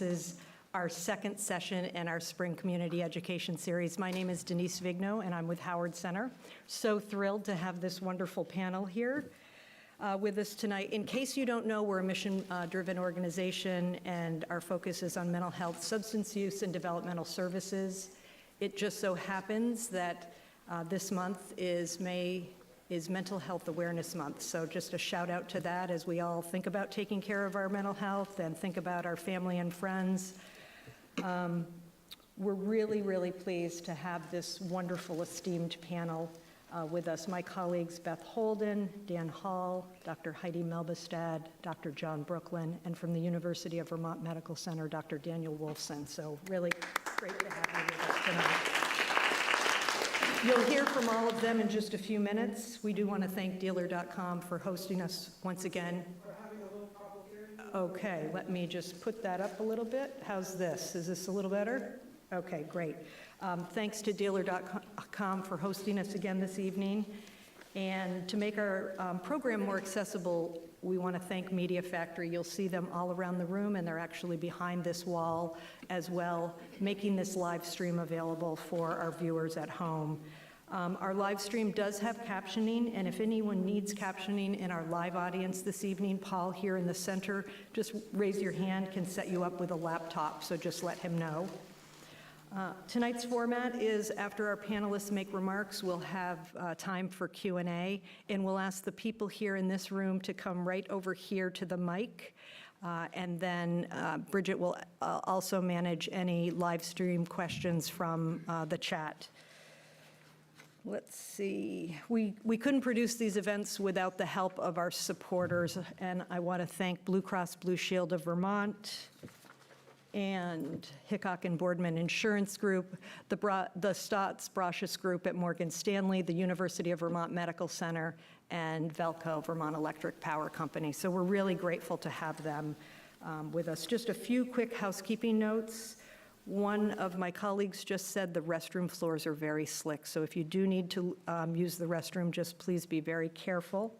is our second session in our Spring Community Education Series. My name is Denise Vigno, and I'm with Howard Center. So thrilled to have this wonderful panel here with us tonight. In case you don't know, we're a mission-driven organization, and our focus is on mental health, substance use, and developmental services. It just so happens that this month is Mental Health Awareness Month. So just a shout out to that as we all think about taking care of our mental health and think about our family and friends. We're really, really pleased to have this wonderful, esteemed panel with us. My colleagues Beth Holden, Dan Hall, Dr. Heidi Melbestad, Dr. John Brooklyn, and from the University of Vermont Medical Center, Dr. Daniel Wolfson. So really great to have you with us tonight. You'll hear from all of them in just a few minutes. We do want to thank Dealer.com for hosting us once again. We're having a little problem here. Okay, let me just put that up a little bit. How's this? Is this a little better? Okay, great. Thanks to Dealer.com for hosting us again this evening. And to make our program more accessible, we want to thank Media Factory. You'll see them all around the room, and they're actually behind this wall as well, making this live stream available for our viewers at home. Our live stream does have captioning, and if anyone needs captioning in our live audience this evening, Paul here in the center, just raise your hand, can set you up with a laptop, so just let him know. Tonight's format is after our panelists make remarks, we'll have time for Q&A, and we'll ask the people here in this room to come right over here to the mic, and then Bridget will also manage any live stream questions from the chat. Let's see, we couldn't produce these events without the help of our supporters, and I want to thank Blue Cross Blue Shield of Vermont, and Hickok and Boardman Insurance Group, the Stotts Brocious Group at Morgan Stanley, the University of Vermont Medical Center, and Velco, Vermont Electric Power Company. So we're really grateful to have them with us. Just a few quick housekeeping notes. One of my colleagues just said the restroom floors are very slick, so if you do need to use the restroom, just please be very careful.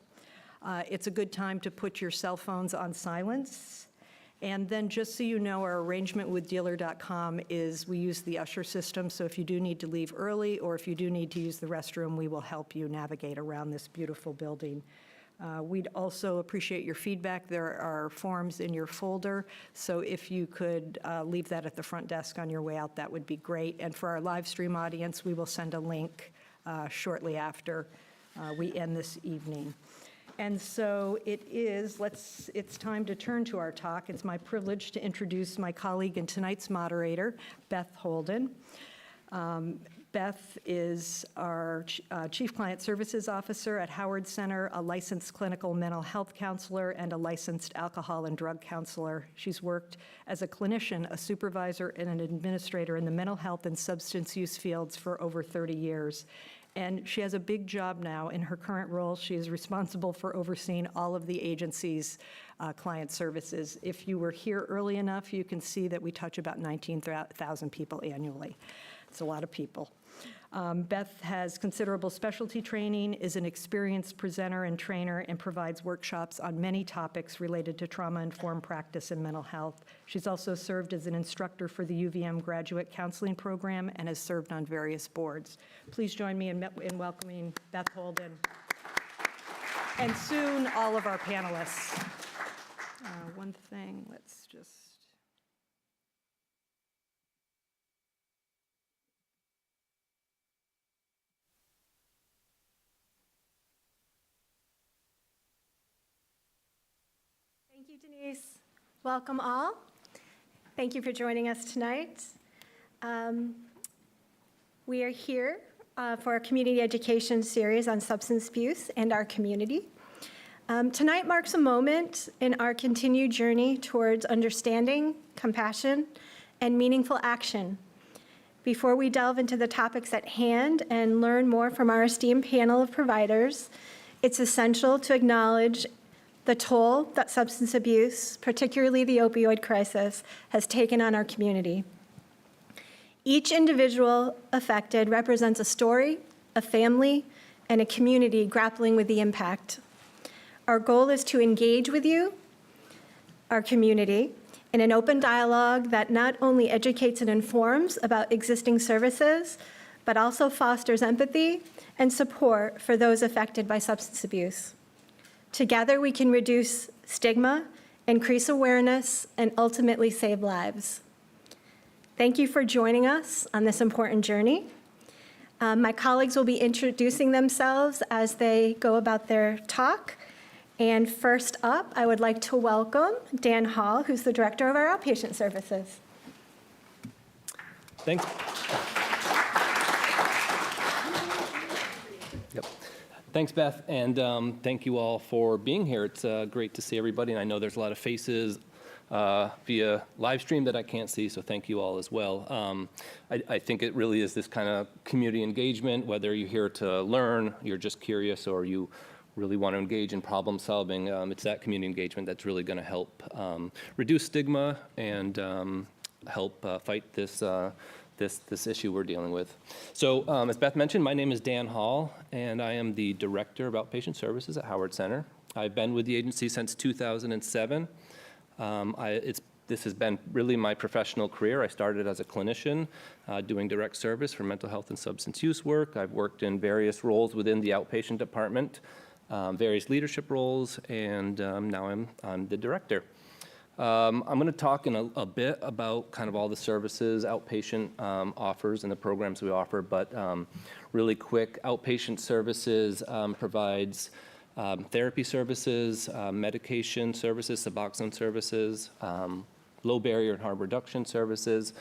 It's a good time to put your cell phones on silence. And then just so you know, our arrangement with Dealer.com is we use the usher system, so if you do need to leave early or if you do need to use the restroom, we will help you navigate around this beautiful building. We'd also appreciate your feedback. There are forms in your folder, so if you could leave that at the front desk on your way out, that would be great. And for our live stream audience, we will send a link shortly after we end this evening. And so it's time to turn to our talk. It's my privilege to introduce my colleague and tonight's moderator, Beth Holden. Beth is our Chief Client Services Officer at Howard Center, a licensed clinical mental health counselor, and a licensed alcohol and drug counselor. She's worked as a clinician, a supervisor, and an administrator in the mental health and substance use fields for over 30 years. And she has a big job now. In her current role, she is responsible for overseeing all of the agency's client services. If you were here early enough, you can see that we touch about 19,000 people annually. It's a lot of people. Beth has considerable specialty training, is an experienced presenter and trainer, and provides workshops on many topics related to trauma-informed practice and mental health. She's also served as an instructor for the UVM Graduate Counseling Program and has served on various boards. Please join me in welcoming Beth Holden. And soon, all of our panelists. One thing, let's just... Thank you, Denise. Welcome all. Thank you for joining us tonight. We are here for our community education series on substance abuse and our community. Tonight marks a moment in our continued journey towards understanding, compassion, and meaningful action. Before we delve into the topics at hand and learn more from our esteemed panel of providers, it's essential to acknowledge the toll that substance abuse, particularly the opioid crisis, has taken on our community. Each individual affected represents a story, a family, and a community grappling with the impact. Our goal is to engage with you, our community, in an open dialogue that not only educates and informs about existing services, but also fosters empathy and support for those affected by substance abuse. Together, we can reduce stigma, increase awareness, and ultimately save lives. Thank you for joining us on this important journey. My colleagues will be introducing themselves as they go about their talk. And first up, I would like to welcome Dan Hall, who's the director of our outpatient services. Thanks. Yep. Thanks, Beth, and thank you all for being here. It's great to see everybody, and I know there's a lot of faces via live stream that I can't see, so thank you all as well. I think it really is this kind of community engagement, whether you're here to learn, you're just curious, or you really want to engage in problem solving. It's that community engagement that's really going to help reduce stigma and help fight this issue we're dealing with. So as Beth mentioned, my name is Dan Hall, and I am the Director of Outpatient Services at Howard Center. I've been with the agency since 2007. This has been really my professional career. I started as a clinician doing direct service for mental health and substance use work. I've worked in various roles within the outpatient department, various leadership roles, and now I'm the director. I'm going to talk in a bit about kind of all the services outpatient offers and the programs we offer, but really quick, outpatient services provides therapy services, medication services, Suboxone services, low barrier and harm reduction services,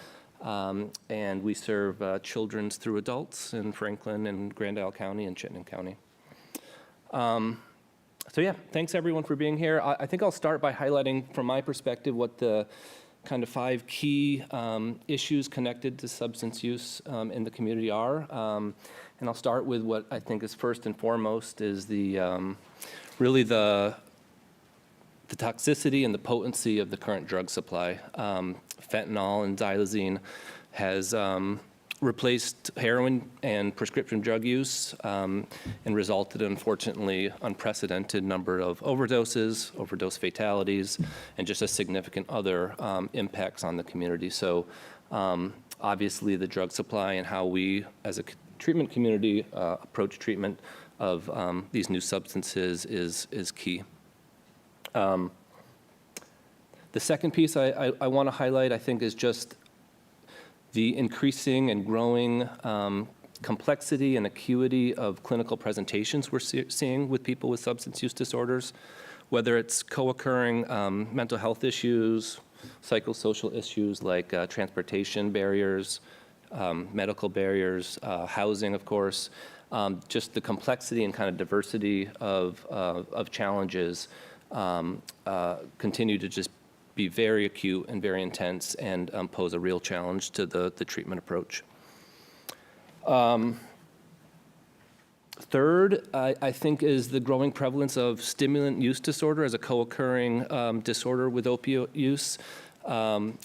and we serve children's through adults in Franklin and Grand Isle County and Chittenden County. So yeah, thanks everyone for being here. I think I'll start by highlighting from my perspective what the kind of 5 key issues connected to substance use in the community are. And I'll start with what I think is first and foremost is really the toxicity and the potency of the current drug supply. Fentanyl and xylazine has replaced heroin and prescription drug use and resulted in, unfortunately, unprecedented number of overdoses, overdose fatalities, and just a significant other impacts on the community. So obviously the drug supply and how we as a treatment community approach treatment of these new substances is key. The second piece I want to highlight, I think, is just the increasing and growing complexity and acuity of clinical presentations we're seeing with people with substance use disorders, whether it's co-occurring mental health issues, psychosocial issues like transportation barriers, medical barriers, housing, of course, just the complexity and kind of diversity of challenges continue to just be very acute and very intense and pose a real challenge to the treatment approach. Third, I think, is the growing prevalence of stimulant use disorder as a co-occurring disorder with opioid use.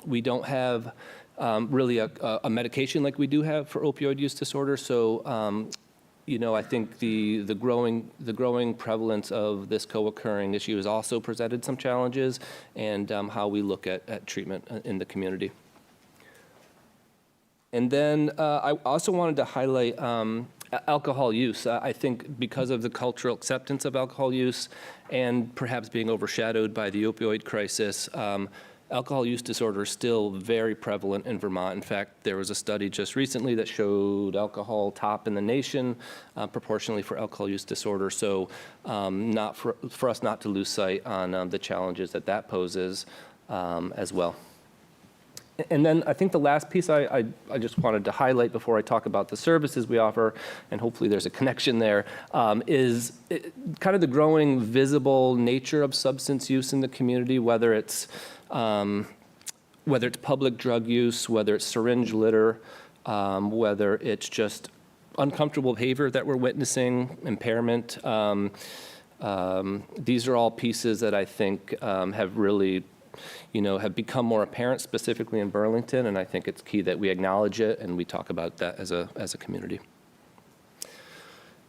We don't have really a medication like we do have for opioid use disorder, so I think the growing prevalence of this co-occurring issue has also presented some challenges, and how we look at treatment in the community. And then I also wanted to highlight alcohol use. I think because of the cultural acceptance of alcohol use and perhaps being overshadowed by the opioid crisis, alcohol use disorder is still very prevalent in Vermont. In fact, there was a study just recently that showed alcohol top in the nation proportionally for alcohol use disorder. So not for us not to lose sight on the challenges that poses as well. And then I think the last piece I just wanted to highlight before I talk about the services we offer, and hopefully there's a connection there, is kind of the growing visible nature of substance use in the community, whether it's public drug use, whether it's syringe litter, whether it's just uncomfortable behavior that we're witnessing, impairment. These are all pieces that I think have really have become more apparent, specifically in Burlington, and I think it's key that we acknowledge it and we talk about that as a community.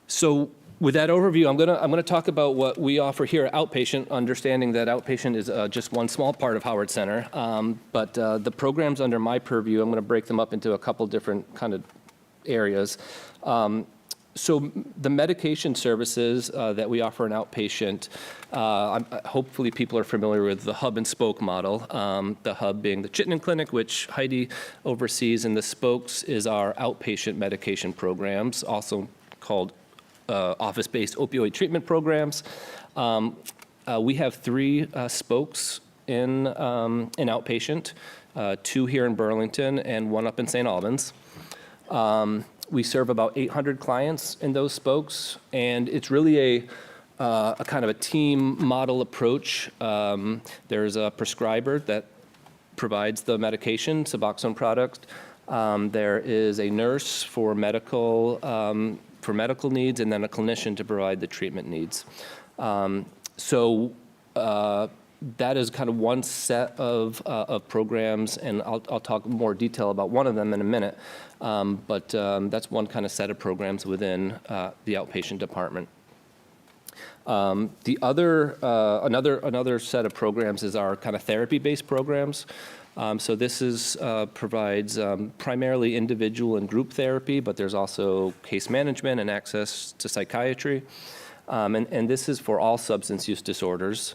So with that overview, I'm gonna talk about what we offer here at Outpatient, understanding that Outpatient is just one small part of Howard Center, but the programs under my purview, I'm gonna break them up into a couple different kind of areas. So the medication services that we offer in Outpatient, hopefully people are familiar with the hub and spoke model, the hub being the Chittenden Clinic, which Heidi oversees, and the spokes is our outpatient medication programs, also called office-based opioid treatment programs. We have 3 spokes in Outpatient. 2 here in Burlington and 1 up in St. Albans. We serve about 800 clients in those spokes, and it's really a kind of a team model approach. There's a prescriber that provides the medication, Suboxone product. There is a nurse for medical needs, and then a clinician to provide the treatment needs. That is kind of one set of programs, and I'll talk more detail about one of them in a minute. That's one kind of set of programs within the outpatient department. Another set of programs is our kind of therapy-based programs. This provides primarily individual and group therapy, but there's also case management and access to psychiatry. And this is for all substance use disorders.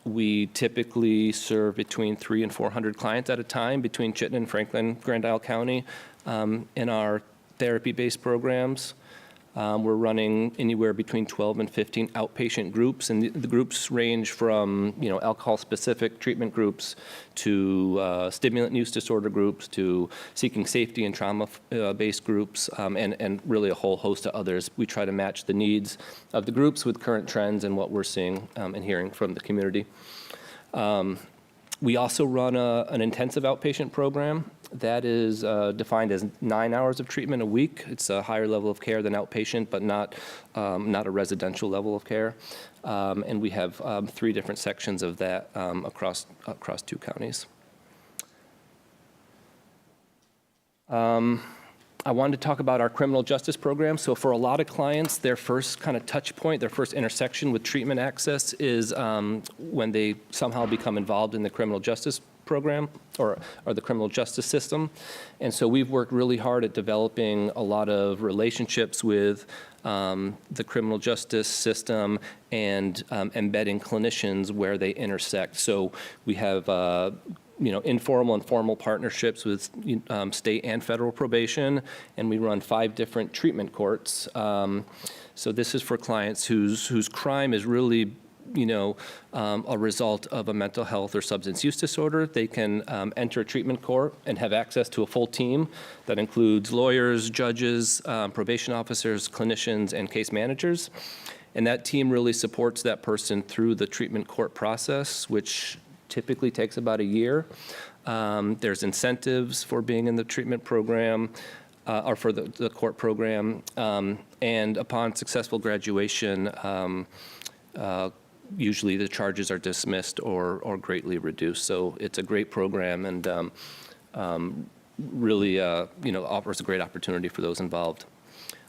We typically serve between 300 and 400 clients at a time between Chittenden, Franklin, Grand Isle County in our therapy-based programs. We're running anywhere between 12 and 15 outpatient groups, and the groups range from alcohol-specific treatment groups to stimulant use disorder groups to seeking safety and trauma-based groups, and really a whole host of others. We try to match the needs of the groups with current trends and what we're seeing and hearing from the community. We also run an intensive outpatient program that is defined as 9 hours of treatment a week. It's a higher level of care than outpatient, but not a residential level of care. And we have 3 different sections of that across 2 counties. I wanted to talk about our criminal justice program. So for a lot of clients, their first kind of touch point, their first intersection with treatment access is when they somehow become involved in the criminal justice program or the criminal justice system. And so we've worked really hard at developing a lot of relationships with the criminal justice system and embedding clinicians where they intersect. So we have informal and formal partnerships with state and federal probation, and we run 5 different treatment courts. So this is for clients whose crime is really a result of a mental health or substance use disorder. They can enter a treatment court and have access to a full team that includes lawyers, judges, probation officers, clinicians, and case managers. And that team really supports that person through the treatment court process, which typically takes about a year. There's incentives for being in the treatment program or for the court program. And upon successful graduation, usually the charges are dismissed or greatly reduced. So it's a great program and really offers a great opportunity for those involved.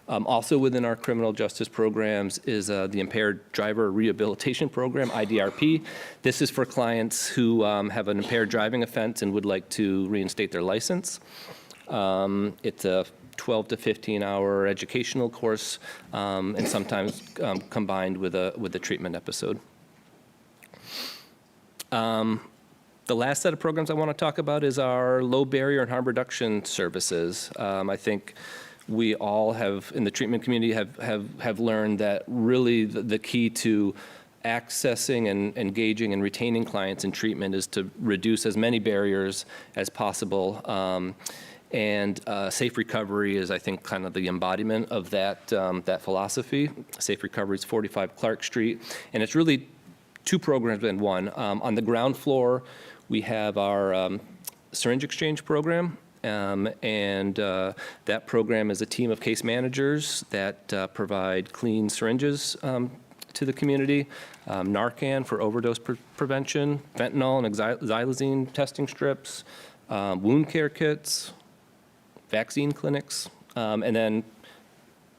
Also within our criminal justice programs is the Impaired Driver Rehabilitation Program, IDRP. This is for clients who have an impaired driving offense and would like to reinstate their license. It's a 12 to 15-hour educational course, and sometimes combined with a treatment episode. The last set of programs I want to talk about is our low barrier and harm reduction services. I think we all have, in the treatment community, have learned that really the key to accessing and engaging and retaining clients in treatment is to reduce as many barriers as possible. And safe recovery is, I think, kind of the embodiment of that philosophy. Safe Recovery is 45 Clark Street, and it's really 2 programs in one. On the ground floor, we have our syringe exchange program. That program is a team of case managers that provide clean syringes to the community, Narcan for overdose prevention, fentanyl and xylazine testing strips, wound care kits, vaccine clinics, and then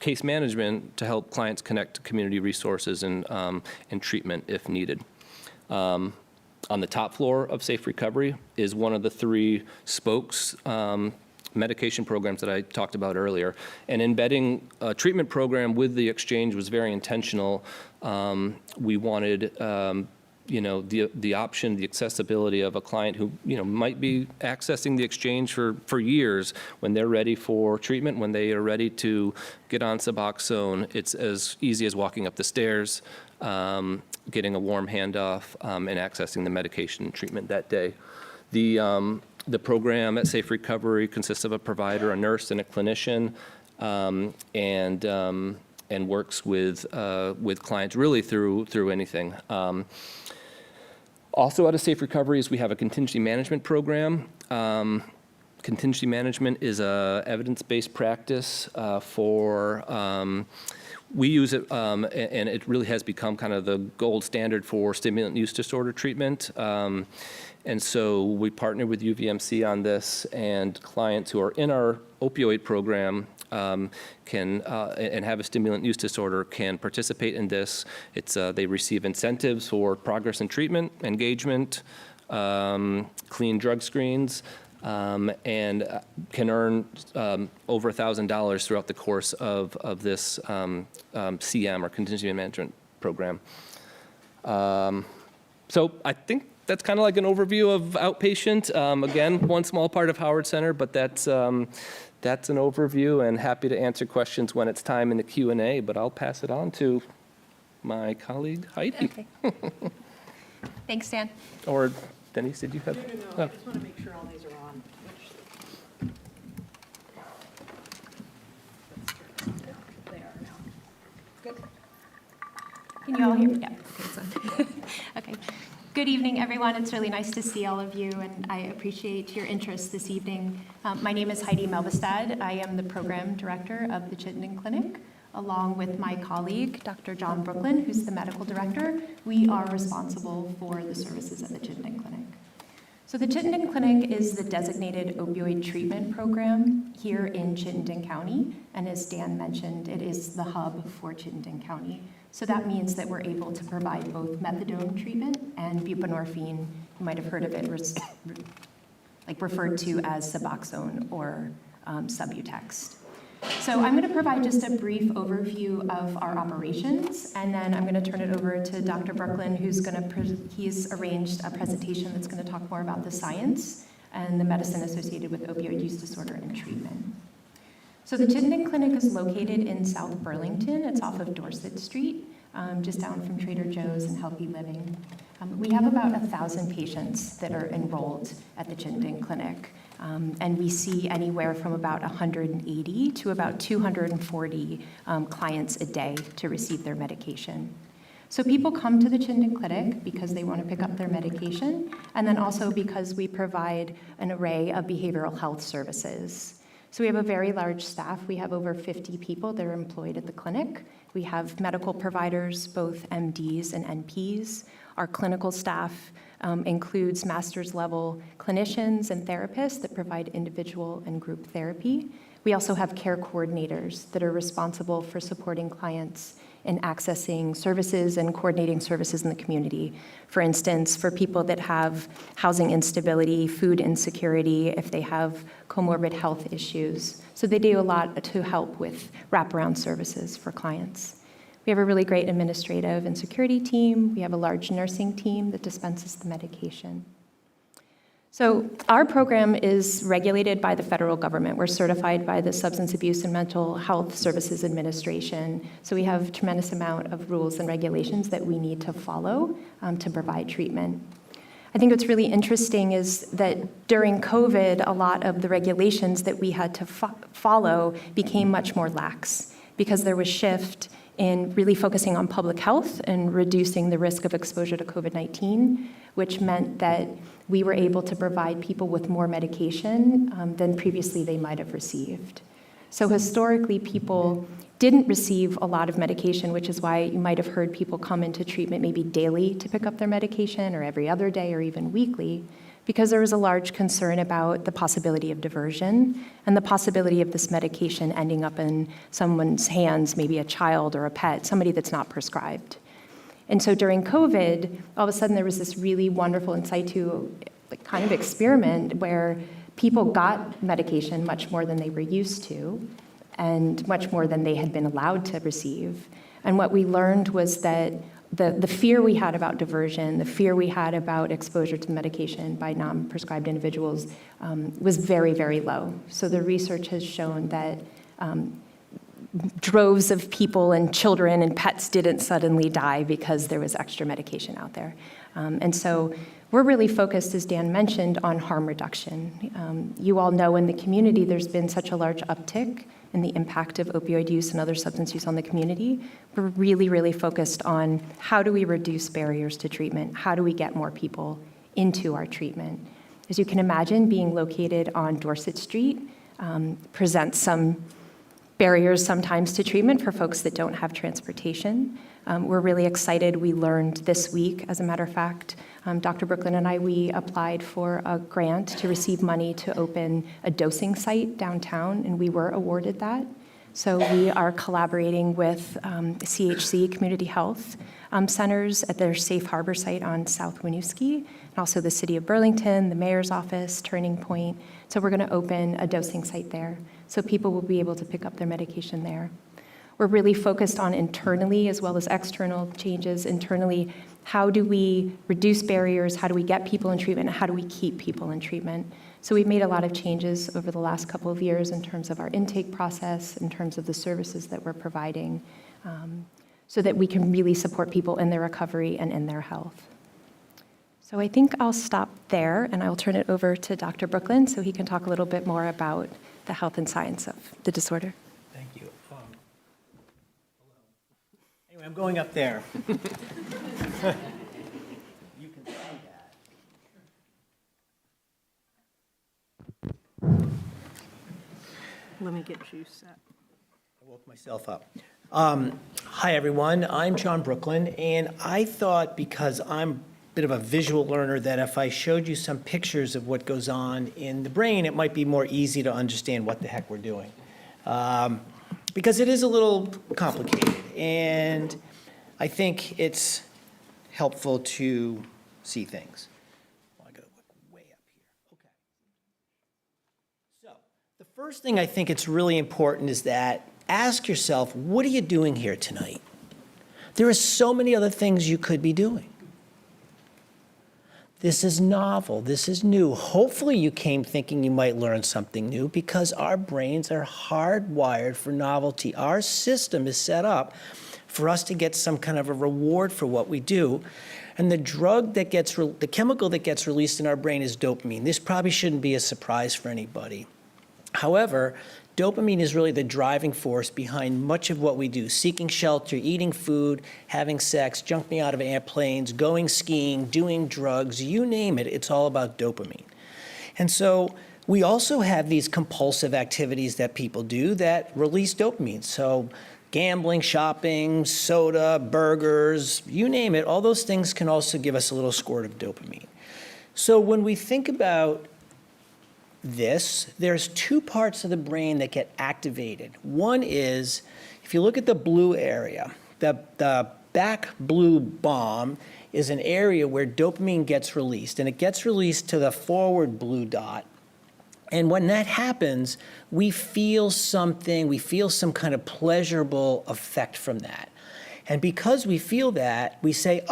case management to help clients connect to community resources and treatment if needed. On the top floor of Safe Recovery is one of the 3 spokes medication programs that I talked about earlier. And embedding a treatment program with the exchange was very intentional. We wanted the option, the accessibility of a client who might be accessing the exchange for years. When they're ready for treatment, when they are ready to get on Suboxone, it's as easy as walking up the stairs, getting a warm handoff, and accessing the medication treatment that day. The program at Safe Recovery consists of a provider, a nurse, and a clinician, and works with clients really through anything. Also out of Safe Recovery we have a contingency management program. Contingency management is a evidence-based practice we use it, and it really has become kind of the gold standard for stimulant use disorder treatment. And so we partner with UVMC on this, and clients who are in our opioid program can and have a stimulant use disorder can participate in this. They receive incentives for progress in treatment, engagement, clean drug screens, and can earn over $1,000 throughout the course of this CM, or contingency management program. So I think that's kind of like an overview of outpatient. Again, one small part of Howard Center, but that's an overview, and happy to answer questions when it's time in the Q&A, but I'll pass it on to my colleague Heidi. Okay. Thanks, Dan. Or Denise, did you have? No, I just want to make sure all these are on. They are now. Good. Can you all hear me? Yeah. Okay. Good evening, everyone. It's really nice to see all of you, and I appreciate your interest this evening. My name is Heidi Melvestad. I am the program director of the Chittenden Clinic, along with my colleague, Dr. John Brooklyn, who's the medical director. We are responsible for the services at the Chittenden Clinic. So the Chittenden Clinic is the designated opioid treatment program here in Chittenden County, and as Dan mentioned, it is the hub for Chittenden County. So that means that we're able to provide both methadone treatment and buprenorphine. You might have heard of it referred to as Suboxone or Subutex. So I'm going to provide just a brief overview of our operations, and then I'm going to turn it over to Dr. Brooklyn, he's arranged a presentation that's going to talk more about the science and the medicine associated with opioid use disorder and treatment. So the Chittenden Clinic is located in South Burlington. It's off of Dorset Street, just down from Trader Joe's and Healthy Living. We have about 1,000 patients that are enrolled at the Chittenden Clinic, and we see anywhere from about 180 to about 240 clients a day to receive their medication. So people come to the Chittenden Clinic because they want to pick up their medication, and then also because we provide an array of behavioral health services. So we have a very large staff. We have over 50 people that are employed at the clinic. We have medical providers, both MDs and NPs. Our clinical staff includes master's level clinicians and therapists that provide individual and group therapy. We also have care coordinators that are responsible for supporting clients in accessing services and coordinating services in the community. For instance, for people that have housing instability, food insecurity, if they have comorbid health issues. So they do a lot to help with wraparound services for clients. We have a really great administrative and security team. We have a large nursing team that dispenses the medication. So our program is regulated by the federal government. We're certified by the Substance Abuse and Mental Health Services Administration. So we have a tremendous amount of rules and regulations that we need to follow to provide treatment. I think what's really interesting is that during COVID, a lot of the regulations that we had to follow became much more lax because there was shift in really focusing on public health and reducing the risk of exposure to COVID-19, which meant that we were able to provide people with more medication than previously they might have received. So historically, people didn't receive a lot of medication, which is why you might have heard people come into treatment maybe daily to pick up their medication, or every other day, or even weekly, because there was a large concern about the possibility of diversion and the possibility of this medication ending up in someone's hands, maybe a child or a pet, somebody that's not prescribed. And so during COVID, all of a sudden there was this really wonderful in situ kind of experiment where people got medication much more than they were used to and much more than they had been allowed to receive. And what we learned was that the fear we had about diversion, the fear we had about exposure to medication by non-prescribed individuals was very, very low. So the research has shown that droves of people and children and pets didn't suddenly die because there was extra medication out there. And so we're really focused, as Dan mentioned, on harm reduction. You all know in the community there's been such a large uptick in the impact of opioid use and other substance use on the community. We're really, really focused on how do we reduce barriers to treatment? How do we get more people into our treatment? As you can imagine, being located on Dorset Street presents some barriers sometimes to treatment for folks that don't have transportation. We're really excited. We learned this week, as a matter of fact, Dr. Brooklyn and I, we applied for a grant to receive money to open a dosing site downtown, and we were awarded that. So we are collaborating with CHC, Community Health Centers, at their Safe Harbor site on South Winooski, and also the City of Burlington, the Mayor's Office, Turning Point. So we're going to open a dosing site there, so people will be able to pick up their medication there. We're really focused on internally as well as external changes. Internally, how do we reduce barriers? How do we get people in treatment? How do we keep people in treatment? So we've made a lot of changes over the last couple of years in terms of our intake process, in terms of the services that we're providing, so that we can really support people in their recovery and in their health. So I think I'll stop there, and I'll turn it over to Dr. Brooklyn so he can talk a little bit more about the health and science of the disorder. Thank you. Anyway, I'm going up there. You can see that. Let me get you set. I woke myself up. Hi, everyone. I'm John Brooklyn, and I thought, because I'm a bit of a visual learner, that if I showed you some pictures of what goes on in the brain, it might be more easy to understand what the heck we're doing. Because it is a little complicated, and I think it's helpful to see things. I gotta look way up here. Okay. So the first thing I think it's really important is that ask yourself, what are you doing here tonight? There are so many other things you could be doing. This is novel. This is new. Hopefully you came thinking you might learn something new, because our brains are hardwired for novelty. Our system is set up for us to get some kind of a reward for what we do. And the chemical that gets released in our brain is dopamine. This probably shouldn't be a surprise for anybody. However, dopamine is really the driving force behind much of what we do: seeking shelter, eating food, having sex, jumping out of airplanes, going skiing, doing drugs, you name it, it's all about dopamine. And so we also have these compulsive activities that people do that release dopamine. So gambling, shopping, soda, burgers, you name it, all those things can also give us a little squirt of dopamine. So when we think about this, there's two parts of the brain that get activated. One is, if you look at the blue area, the back blue bomb is an area where dopamine gets released, and it gets released to the forward blue dot. And when that happens, we feel something, we feel some kind of pleasurable effect from that. And because we feel that, we say,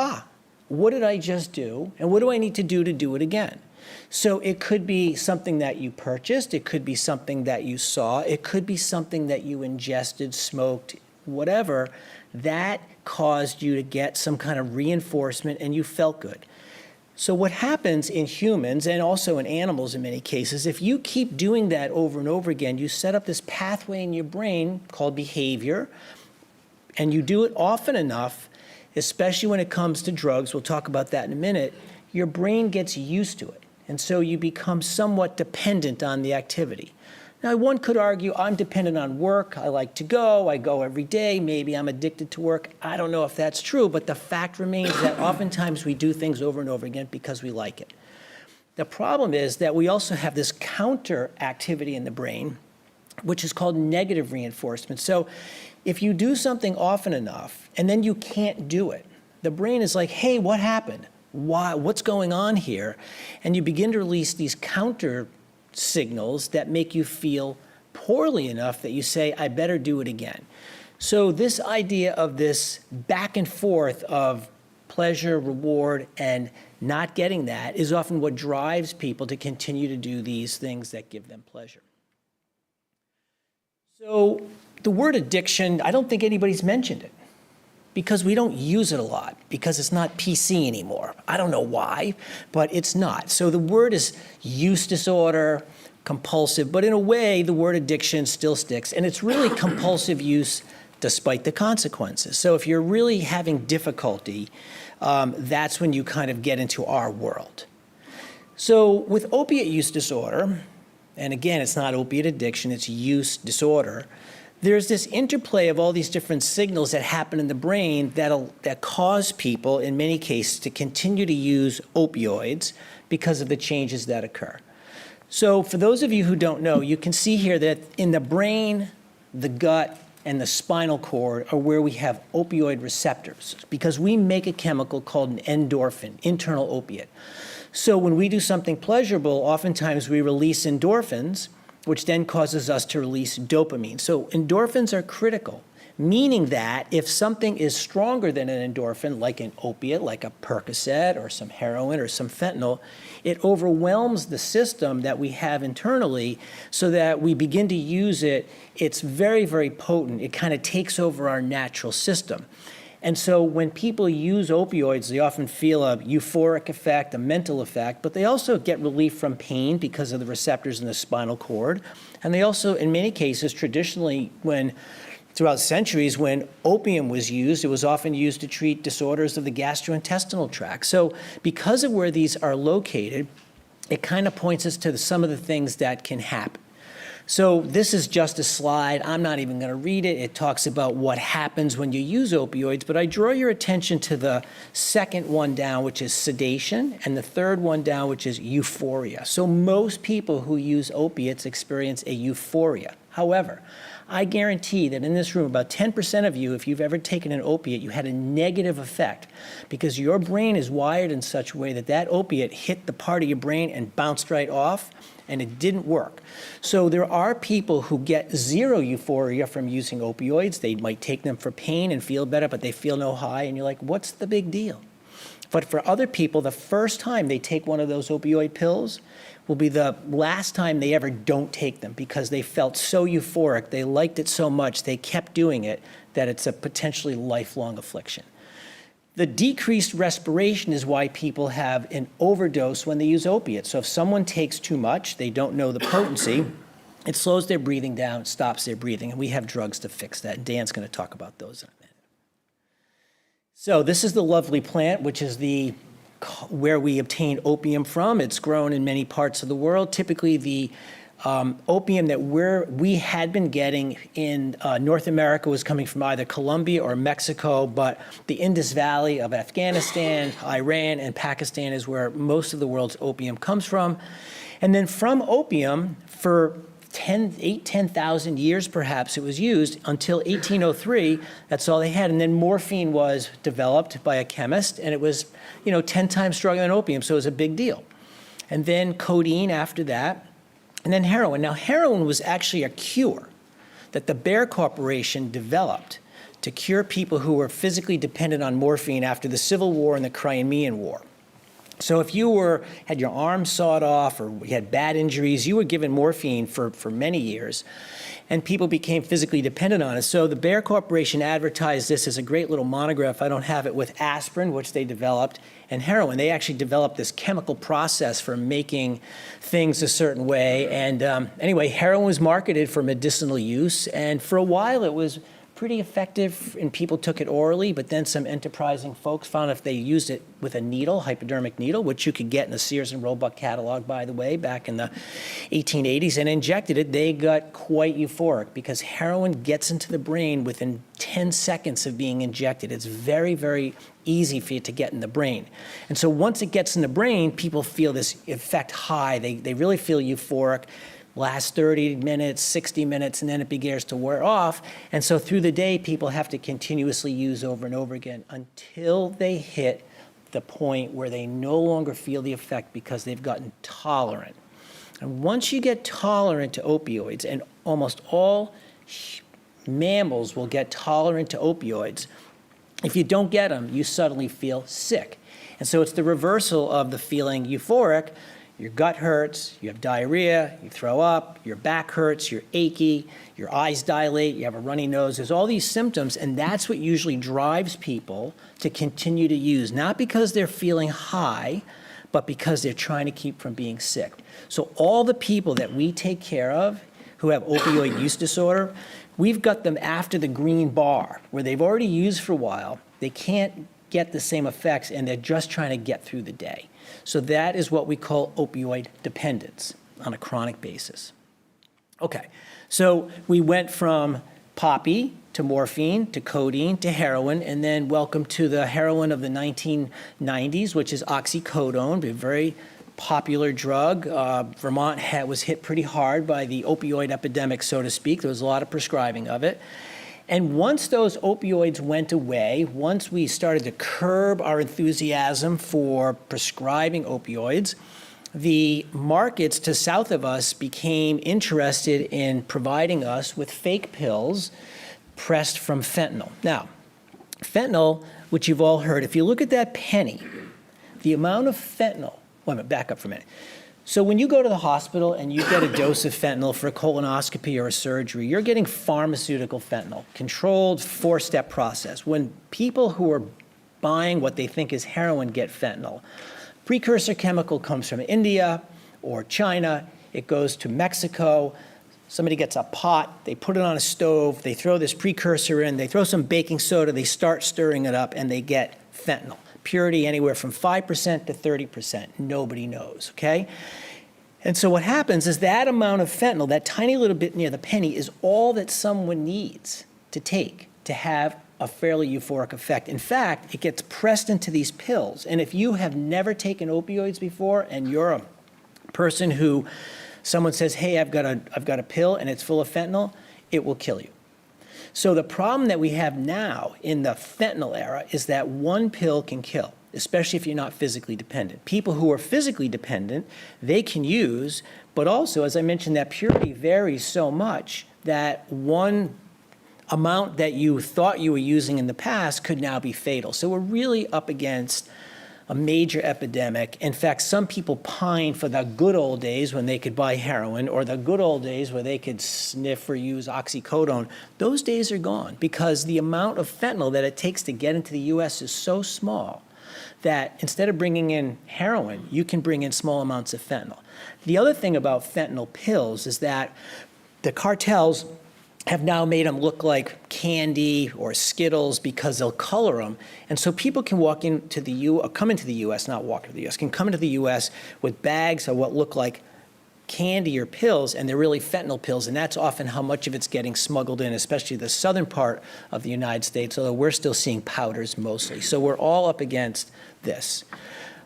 what did I just do? And what do I need to do it again? So it could be something that you purchased, it could be something that you saw, it could be something that you ingested, smoked, whatever, that caused you to get some kind of reinforcement and you felt good. So what happens in humans, and also in animals in many cases, if you keep doing that over and over again, you set up this pathway in your brain called behavior, and you do it often enough, especially when it comes to drugs, we'll talk about that in a minute, your brain gets used to it. And so you become somewhat dependent on the activity. Now, one could argue, I'm dependent on work. I like to go. I go every day. Maybe I'm addicted to work. I don't know if that's true, but the fact remains that oftentimes we do things over and over again because we like it. The problem is that we also have this counter activity in the brain, which is called negative reinforcement. So if you do something often enough and then you can't do it, the brain is like, hey, what happened? Why? What's going on here? And you begin to release these counter signals that make you feel poorly enough that you say, I better do it again. So this idea of this back and forth of pleasure, reward, and not getting that is often what drives people to continue to do these things that give them pleasure. So the word addiction, I don't think anybody's mentioned it. because we don't use it a lot, because it's not PC anymore. I don't know why, but it's not. So the word is use disorder, compulsive, but in a way, the word addiction still sticks, and it's really compulsive use despite the consequences. So if you're really having difficulty, that's when you kind of get into our world. So with opiate use disorder, and again, it's not opiate addiction, it's use disorder, there's this interplay of all these different signals that happen in the brain that cause people, in many cases, to continue to use opioids because of the changes that occur. So for those of you who don't know, you can see here that in the brain, the gut, and the spinal cord are where we have opioid receptors, because we make a chemical called an endorphin, internal opiate. So when we do something pleasurable, oftentimes we release endorphins, which then causes us to release dopamine. So endorphins are critical, meaning that if something is stronger than an endorphin, like an opiate, like a Percocet or some heroin or some fentanyl, it overwhelms the system that we have internally so that we begin to use it. It's very, very potent. It kind of takes over our natural system. And so when people use opioids, they often feel a euphoric effect, a mental effect, but they also get relief from pain because of the receptors in the spinal cord. And they also, in many cases, traditionally, throughout centuries, when opium was used, it was often used to treat disorders of the gastrointestinal tract. So because of where these are located, it kind of points us to some of the things that can happen. So this is just a slide. I'm not even going to read it. It talks about what happens when you use opioids, but I draw your attention to the second one down, which is sedation, and the third one down, which is euphoria. So most people who use opiates experience a euphoria. However, I guarantee that in this room, about 10% of you, if you've ever taken an opiate, you had a negative effect because your brain is wired in such a way that that opiate hit the part of your brain and bounced right off, and it didn't work. So there are people who get zero euphoria from using opioids. They might take them for pain and feel better, but they feel no high, and you're like, what's the big deal? But for other people, the first time they take one of those opioid pills will be the last time they ever don't take them because they felt so euphoric, they liked it so much, they kept doing it, that it's a potentially lifelong affliction. The decreased respiration is why people have an overdose when they use opiates. So if someone takes too much, they don't know the potency, it slows their breathing down, stops their breathing, and we have drugs to fix that. And Dan's going to talk about those in a minute. So this is the lovely plant, which is where we obtain opium from. It's grown in many parts of the world. Typically, the opium that we had been getting in North America was coming from either Colombia or Mexico, but the Indus Valley of Afghanistan, Iran, and Pakistan is where most of the world's opium comes from. And then from opium, for 10,000 years perhaps, it was used until 1803. That's all they had. And then morphine was developed by a chemist, and it was 10 times stronger than opium, so it was a big deal. And then codeine after that, and then heroin. Now, heroin was actually a cure that the Bayer Corporation developed to cure people who were physically dependent on morphine after the Civil War and the Crimean War. So if you had your arm sawed off or you had bad injuries, you were given morphine for many years, and people became physically dependent on it. So the Bayer Corporation advertised this as a great little monograph. I don't have it, with aspirin, which they developed, and heroin. They actually developed this chemical process for making things a certain way. And anyway, heroin was marketed for medicinal use, and for a while it was pretty effective, and people took it orally, but then some enterprising folks found if they used it with a needle, hypodermic needle, which you could get in the Sears and Roebuck catalog, by the way, back in the 1880s, and injected it, they got quite euphoric because heroin gets into the brain within 10 seconds of being injected. It's very, very easy for it to get in the brain. And so once it gets in the brain, people feel this effect high. They really feel euphoric. Lasts 30 minutes, 60 minutes, and then it begins to wear off. And so through the day, people have to continuously use over and over again until they hit the point where they no longer feel the effect because they've gotten tolerant. And once you get tolerant to opioids, and almost all mammals will get tolerant to opioids, if you don't get them, you suddenly feel sick. And so it's the reversal of the feeling euphoric. your gut hurts, you have diarrhea, you throw up, your back hurts, you're achy, your eyes dilate, you have a runny nose. There's all these symptoms, and that's what usually drives people to continue to use, not because they're feeling high, but because they're trying to keep from being sick. So all the people that we take care of who have opioid use disorder, we've got them after the green bar, where they've already used for a while, they can't get the same effects, and they're just trying to get through the day. So that is what we call opioid dependence on a chronic basis. Okay, so we went from poppy to morphine to codeine to heroin, and then welcome to the heroin of the 1990s, which is oxycodone, a very popular drug. Vermont was hit pretty hard by the opioid epidemic, so to speak. There was a lot of prescribing of it. And once those opioids went away, once we started to curb our enthusiasm for prescribing opioids, the markets to south of us became interested in providing us with fake pills pressed from fentanyl. Now, fentanyl, which you've all heard, if you look at that penny, the amount of fentanyl, wait a minute, back up for a minute. So when you go to the hospital and you get a dose of fentanyl for a colonoscopy or a surgery, you're getting pharmaceutical fentanyl, controlled 4-step process. When people who are buying what they think is heroin get fentanyl, precursor chemical comes from India or China, it goes to Mexico, somebody gets a pot, they put it on a stove, they throw this precursor in, they throw some baking soda, they start stirring it up, and they get fentanyl. Purity anywhere from 5% to 30%. Nobody knows, okay? And so what happens is that amount of fentanyl, that tiny little bit near the penny, is all that someone needs to take to have a fairly euphoric effect. In fact, it gets pressed into these pills. And if you have never taken opioids before and you're a person who someone says, hey, I've got a pill and it's full of fentanyl, it will kill you. So the problem that we have now in the fentanyl era is that one pill can kill, especially if you're not physically dependent. People who are physically dependent, they can use, but also, as I mentioned, that purity varies so much that one amount that you thought you were using in the past could now be fatal. So we're really up against a major epidemic. In fact, some people pine for the good old days when they could buy heroin, or the good old days where they could sniff or use oxycodone. Those days are gone because the amount of fentanyl that it takes to get into the US is so small that instead of bringing in heroin, you can bring in small amounts of fentanyl. The other thing about fentanyl pills is that the cartels have now made them look like candy or Skittles because they'll color them. And so people can walk into come into the US, not walk into the US, can come into the US with bags of what look like candy or pills, and they're really fentanyl pills, and that's often how much of it's getting smuggled in, especially the southern part of the United States, although we're still seeing powders mostly. So we're all up against this.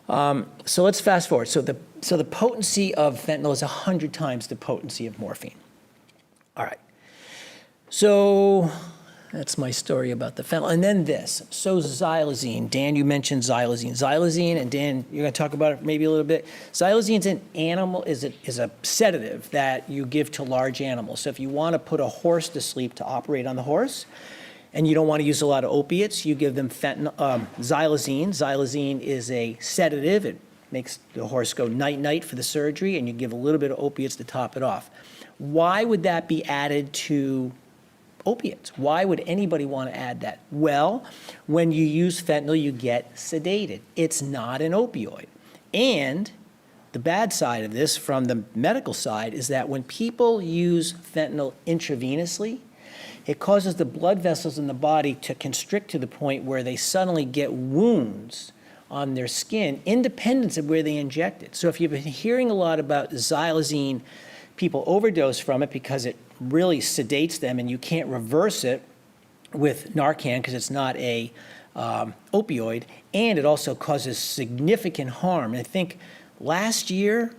So let's fast forward. So the potency of fentanyl is 100 times the potency of morphine. All right. So that's my story about the fentanyl. And then this. So xylazine. Dan, you mentioned xylazine. Xylazine, and Dan, you're going to talk about it maybe a little bit. Xylazine's an animal, is a sedative that you give to large animals. So if you want to put a horse to sleep to operate on the horse, and you don't want to use a lot of opiates, you give them xylazine. Xylazine is a sedative. It makes the horse go night-night for the surgery, and you give a little bit of opiates to top it off. Why would that be added to opiates? Why would anybody want to add that? Well, when you use fentanyl, you get sedated. It's not an opioid. And the bad side of this, from the medical side, is that when people use fentanyl intravenously, it causes the blood vessels in the body to constrict to the point where they suddenly get wounds on their skin, independent of where they inject it. So if you've been hearing a lot about xylazine, people overdose from it because it really sedates them and you can't reverse it with Narcan because it's not a opioid, and it also causes significant harm. And I think last year,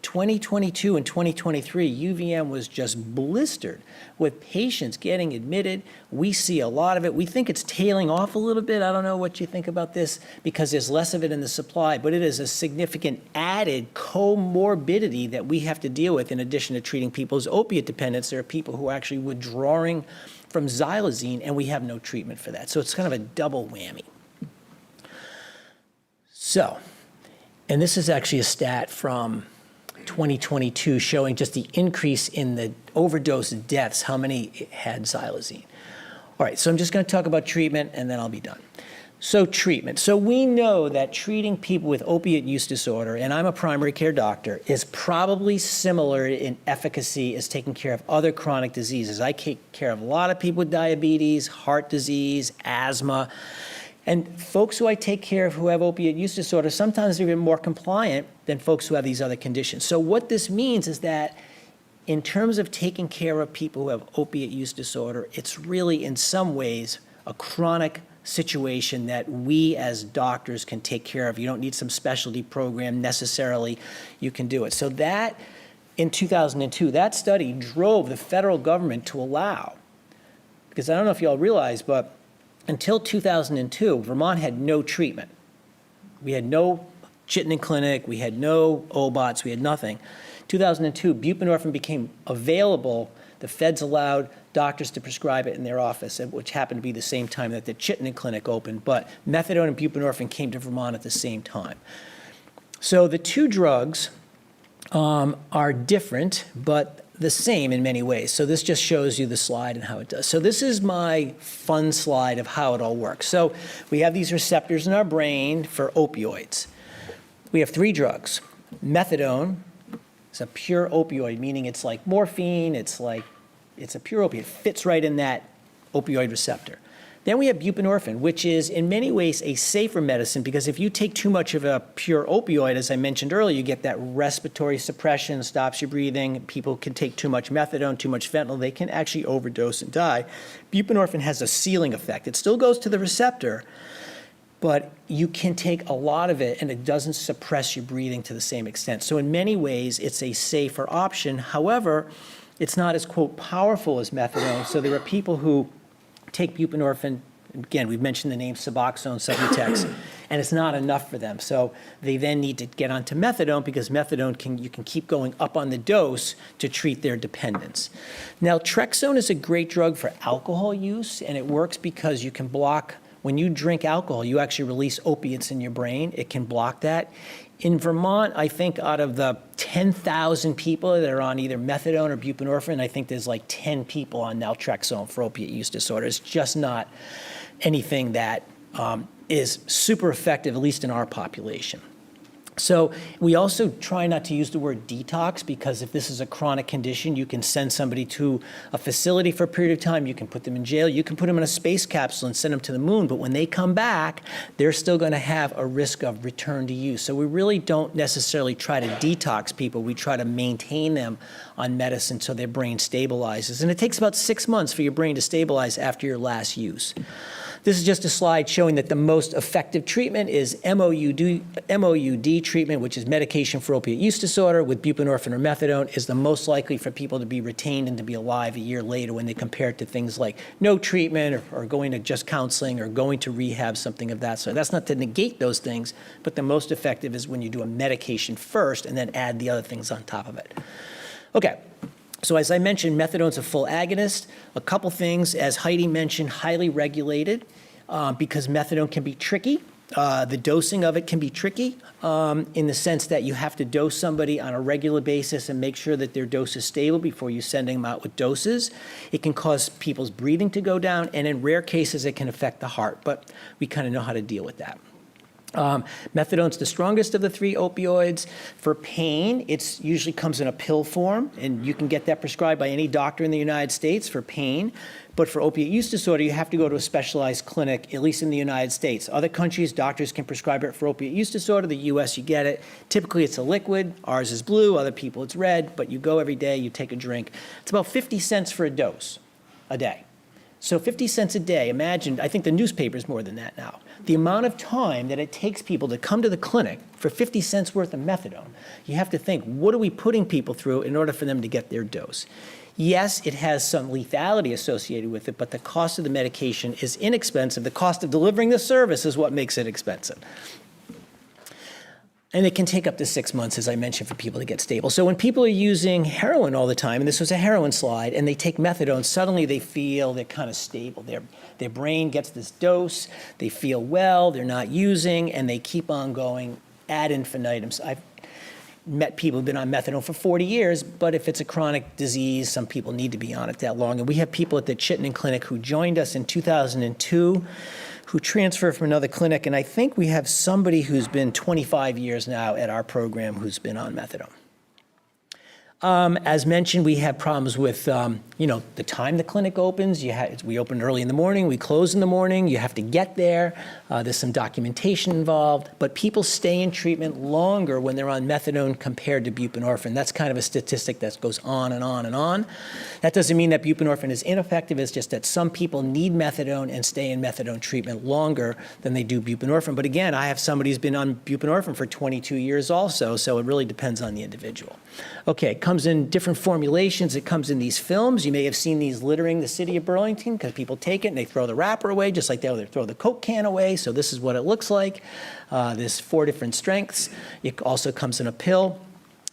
2022 and 2023, UVM was just blistered with patients getting admitted. We see a lot of it. We think it's tailing off a little bit. I don't know what you think about this because there's less of it in the supply, but it is a significant added comorbidity that we have to deal with in addition to treating people's opiate dependence. There are people who are actually withdrawing from xylazine, and we have no treatment for that. So it's kind of a double whammy. So And this is actually a stat from 2022 showing just the increase in the overdose deaths, how many had xylazine. All right, so I'm just going to talk about treatment, and then I'll be done. So treatment. So we know that treating people with opiate use disorder, and I'm a primary care doctor, is probably similar in efficacy as taking care of other chronic diseases. I take care of a lot of people with diabetes, heart disease, asthma, and folks who I take care of who have opiate use disorder sometimes are even more compliant than folks who have these other conditions. So what this means is that in terms of taking care of people who have opiate use disorder, it's really in some ways a chronic situation that we as doctors can take care of. You don't need some specialty program necessarily. You can do it. So that, in 2002, that study drove the federal government to allow, because I don't know if you all realize, but until 2002, Vermont had no treatment. We had no Chittenden Clinic, we had no OBOTs, we had nothing. 2002, buprenorphine became available. The feds allowed doctors to prescribe it in their office, which happened to be the same time that the Chittenden Clinic opened, but methadone and buprenorphine came to Vermont at the same time. So the two drugs are different, but the same in many ways. So this just shows you the slide and how it does. So this is my fun slide of how it all works. So we have these receptors in our brain for opioids. We have three drugs. Methadone is a pure opioid, meaning it's like morphine, it's a pure opiate. It fits right in that opioid receptor. Then we have buprenorphine, which is in many ways a safer medicine because if you take too much of a pure opioid, as I mentioned earlier, you get that respiratory suppression, stops your breathing. People can take too much methadone, too much fentanyl. They can actually overdose and die. Buprenorphine has a ceiling effect. It still goes to the receptor, but you can take a lot of it and it doesn't suppress your breathing to the same extent. So in many ways, it's a safer option. However, it's not as, quote, powerful as methadone. So there are people who take buprenorphine, again, we've mentioned the name Suboxone, Subutex, and it's not enough for them. So they then need to get onto methadone because methadone you can keep going up on the dose to treat their dependence. Now, Trexone is a great drug for alcohol use, and it works because you can block, when you drink alcohol, you actually release opiates in your brain. It can block that. In Vermont, I think out of the 10,000 people that are on either methadone or buprenorphine, I think there's like 10 people on naltrexone for opiate use disorder. It's just not anything that is super effective, at least in our population. So we also try not to use the word detox because if this is a chronic condition, you can send somebody to a facility for a period of time. You can put them in jail. You can put them in a space capsule and send them to the moon. But when they come back, they're still going to have a risk of return to use. So we really don't necessarily try to detox people. We try to maintain them on medicine so their brain stabilizes. And it takes about 6 months for your brain to stabilize after your last use. This is just a slide showing that the most effective treatment is MOUD treatment, which is medication for opiate use disorder with buprenorphine or methadone, is the most likely for people to be retained and to be alive a year later when they compare it to things like no treatment or going to just counseling or going to rehab, something of that sort. That's not to negate those things, but the most effective is when you do a medication first and then add the other things on top of it. Okay. So as I mentioned, methadone's a full agonist. A couple things, as Heidi mentioned, highly regulated because methadone can be tricky. The dosing of it can be tricky in the sense that you have to dose somebody on a regular basis and make sure that their dose is stable before you send them out with doses. It can cause people's breathing to go down, and in rare cases, it can affect the heart, but we kind of know how to deal with that. Methadone's the strongest of the three opioids. For pain, it usually comes in a pill form, and you can get that prescribed by any doctor in the United States for pain. But for opiate use disorder, you have to go to a specialized clinic, at least in the United States. Other countries, doctors can prescribe it for opiate use disorder. The US, you get it. Typically, it's a liquid. Ours is blue. Other people, it's red. But you go every day, you take a drink. It's about 50 cents for a dose a day. So 50 cents a day, imagine, I think the newspaper's more than that now. The amount of time that it takes people to come to the clinic for 50 cents worth of methadone, you have to think, what are we putting people through in order for them to get their dose? Yes, it has some lethality associated with it, but the cost of the medication is inexpensive. The cost of delivering the service is what makes it expensive. And it can take up to 6 months, as I mentioned, for people to get stable. So when people are using heroin all the time, and this was a heroin slide, and they take methadone, suddenly they feel they're kind of stable. Their brain gets this dose, they feel well, they're not using, and they keep on going ad infinitum. I've met people who've been on methadone for 40 years, but if it's a chronic disease, some people need to be on it that long. And we have people at the Chittenden Clinic who joined us in 2002, who transferred from another clinic, and I think we have somebody who's been 25 years now at our program who's been on methadone. As mentioned, we have problems with, the time the clinic opens. We open early in the morning, we close in the morning, you have to get there. There's some documentation involved, but people stay in treatment longer when they're on methadone compared to buprenorphine. That's kind of a statistic that goes on and on and on. That doesn't mean that buprenorphine is ineffective, it's just that some people need methadone and stay in methadone treatment longer than they do buprenorphine. But again, I have somebody who's been on buprenorphine for 22 years also, so it really depends on the individual. Okay, it comes in different formulations. It comes in these films. You may have seen these littering the city of Burlington because people take it and they throw the wrapper away just like they would throw the Coke can away. So this is what it looks like. There's 4 different strengths. It also comes in a pill.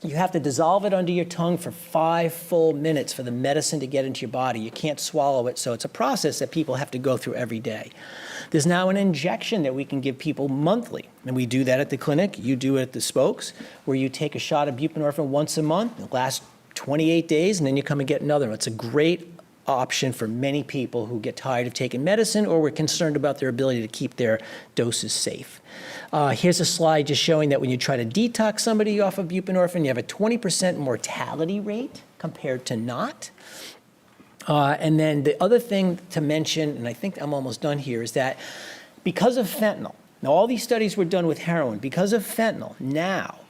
You have to dissolve it under your tongue for 5 full minutes for the medicine to get into your body. You can't swallow it, so it's a process that people have to go through every day. There's now an injection that we can give people monthly, and we do that at the clinic. You do it at the Spokes, where you take a shot of buprenorphine once a month. It lasts 28 days, and then you come and get another one. It's a great option for many people who get tired of taking medicine or were concerned about their ability to keep their doses safe. Here's a slide just showing that when you try to detox somebody off of buprenorphine, you have a 20% mortality rate compared to not. And then the other thing to mention, and I think I'm almost done here, is that because of fentanyl, now all these studies were done with heroin, because of fentanyl, now,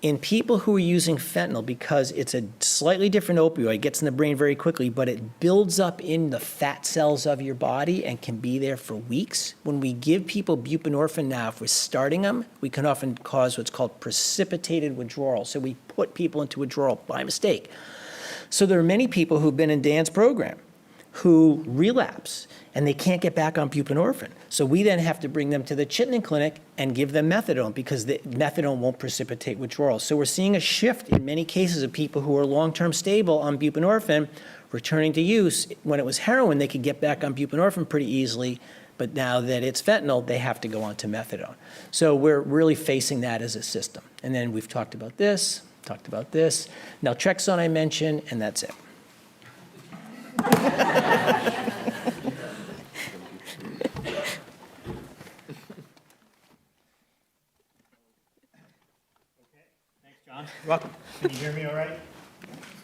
in people who are using fentanyl, because it's a slightly different opioid, it gets in the brain very quickly, but it builds up in the fat cells of your body and can be there for weeks. When we give people buprenorphine now, if we're starting them, we can often cause what's called precipitated withdrawal. So we put people into withdrawal by mistake. So there are many people who've been in Dan's program who relapse and they can't get back on buprenorphine. So we then have to bring them to the Chittenden Clinic and give them methadone because the methadone won't precipitate withdrawal. So we're seeing a shift in many cases of people who are long-term stable on buprenorphine returning to use. When it was heroin, they could get back on buprenorphine pretty easily, but now that it's fentanyl, they have to go on to methadone. So we're really facing that as a system. And then we've talked about this. Naltrexone I mentioned, and that's it. Thanks, John. Welcome. Can you hear me all right?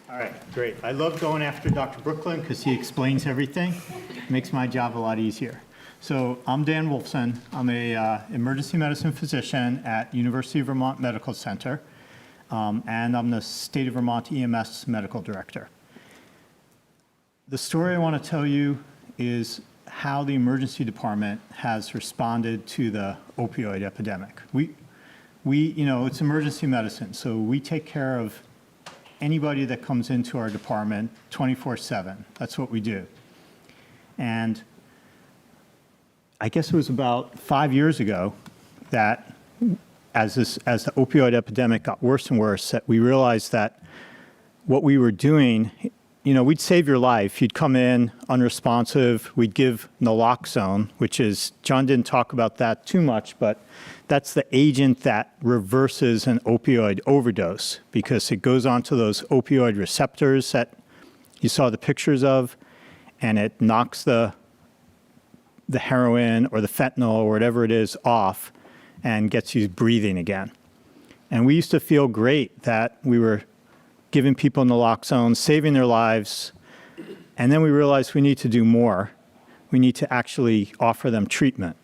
All right, great. I love going after Dr. Brooklyn because he explains everything. Makes my job a lot easier. So I'm Dan Wolfson. I'm a emergency medicine physician at University of Vermont Medical Center. And I'm the State of Vermont EMS Medical Director. The story I want to tell you is how the emergency department has responded to the opioid epidemic. It's emergency medicine, so we take care of anybody that comes into our department 24/7. That's what we do. And I guess it was about 5 years ago that as the opioid epidemic got worse and worse, that we realized that what we were doing, we'd save your life. You'd come in unresponsive. We'd give naloxone, which is, John didn't talk about that too much, but that's the agent that reverses an opioid overdose because it goes onto those opioid receptors that you saw the pictures of, and it knocks the heroin or the fentanyl or whatever it is off and gets you breathing again. And we used to feel great that we were giving people naloxone, saving their lives, and then we realized we need to do more. We need to actually offer them treatment.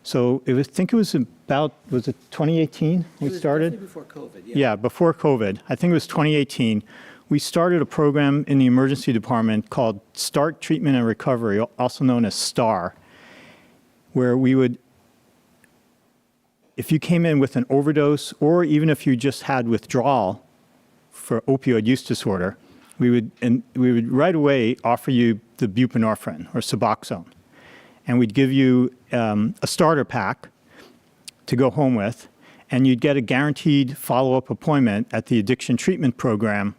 So I think it was about, was it 2018 we started? It was before COVID, Yeah, before COVID. I think it was 2018. We started a program in the emergency department called Start Treatment and Recovery, also known as STAR, where we would, if you came in with an overdose, or even if you just had withdrawal for opioid use disorder, we would right away offer you the buprenorphine or Suboxone. And we'd give you a starter pack to go home with, and you'd get a guaranteed follow-up appointment at the addiction treatment program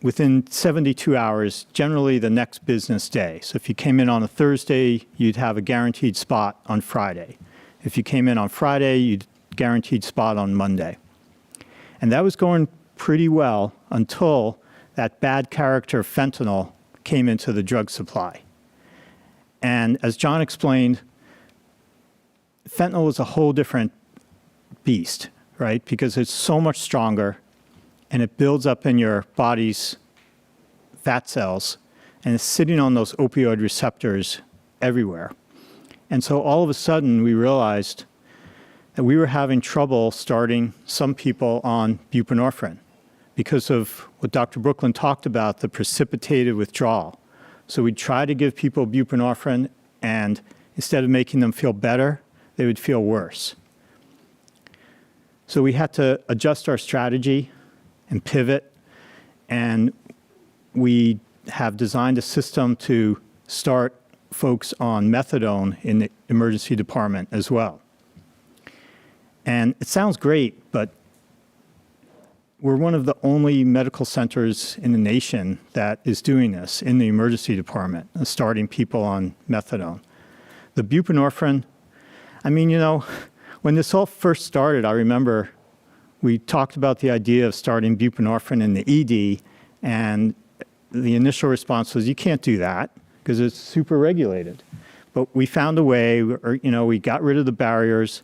within 72 hours, generally the next business day. So if you came in on a Thursday, you'd have a guaranteed spot on Friday. If you came in on Friday, you'd guaranteed spot on Monday. And that was going pretty well until that bad character fentanyl came into the drug supply. And as John explained, fentanyl is a whole different beast, right? Because it's so much stronger and it builds up in your body's fat cells and it's sitting on those opioid receptors everywhere. And so all of a sudden we realized that we were having trouble starting some people on buprenorphine because of what Dr. Brooklyn talked about, the precipitated withdrawal. So we'd try to give people buprenorphine, and instead of making them feel better, they would feel worse. So we had to adjust our strategy and pivot, and we have designed a system to start folks on methadone in the emergency department as well. And it sounds great, but we're one of the only medical centers in the nation that is doing this in the emergency department, starting people on methadone. The buprenorphine, I mean, you know, when this all first started, I remember we talked about the idea of starting buprenorphine in the ED, and the initial response was, you can't do that because it's super regulated. But we found a way, or, you know, we got rid of the barriers.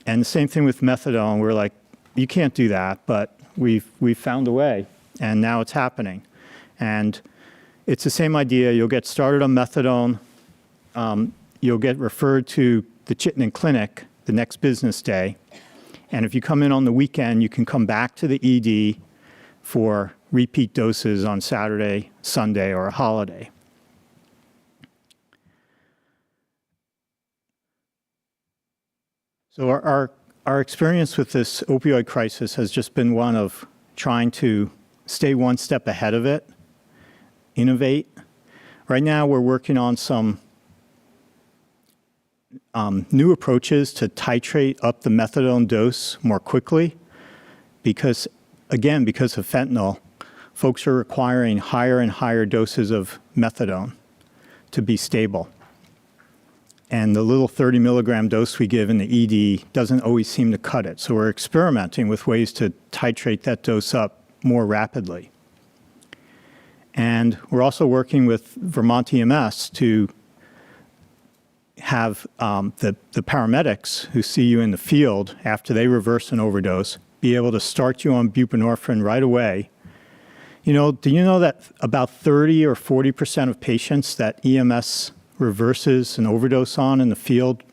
And the same thing with methadone. We're like, you can't do that, but we've found a way, and now it's happening. And it's the same idea. You'll get started on methadone. You'll get referred to the Chittenden Clinic the next business day. And if you come in on the weekend, you can come back to the ED for repeat doses on Saturday, Sunday, or a holiday. So our experience with this opioid crisis has just been one of trying to stay one step ahead of it, innovate. Right now, we're working on some new approaches to titrate up the methadone dose more quickly because, again, because of fentanyl, folks are requiring higher and higher doses of methadone to be stable. And the little 30 milligram dose we give in the ED doesn't always seem to cut it. So we're experimenting with ways to titrate that dose up more rapidly. And we're also working with Vermont EMS to have the paramedics who see you in the field after they reverse an overdose be able to start you on buprenorphine right away. You know, do you know that about 30 or 40% of patients that EMS reverses an overdose on in the field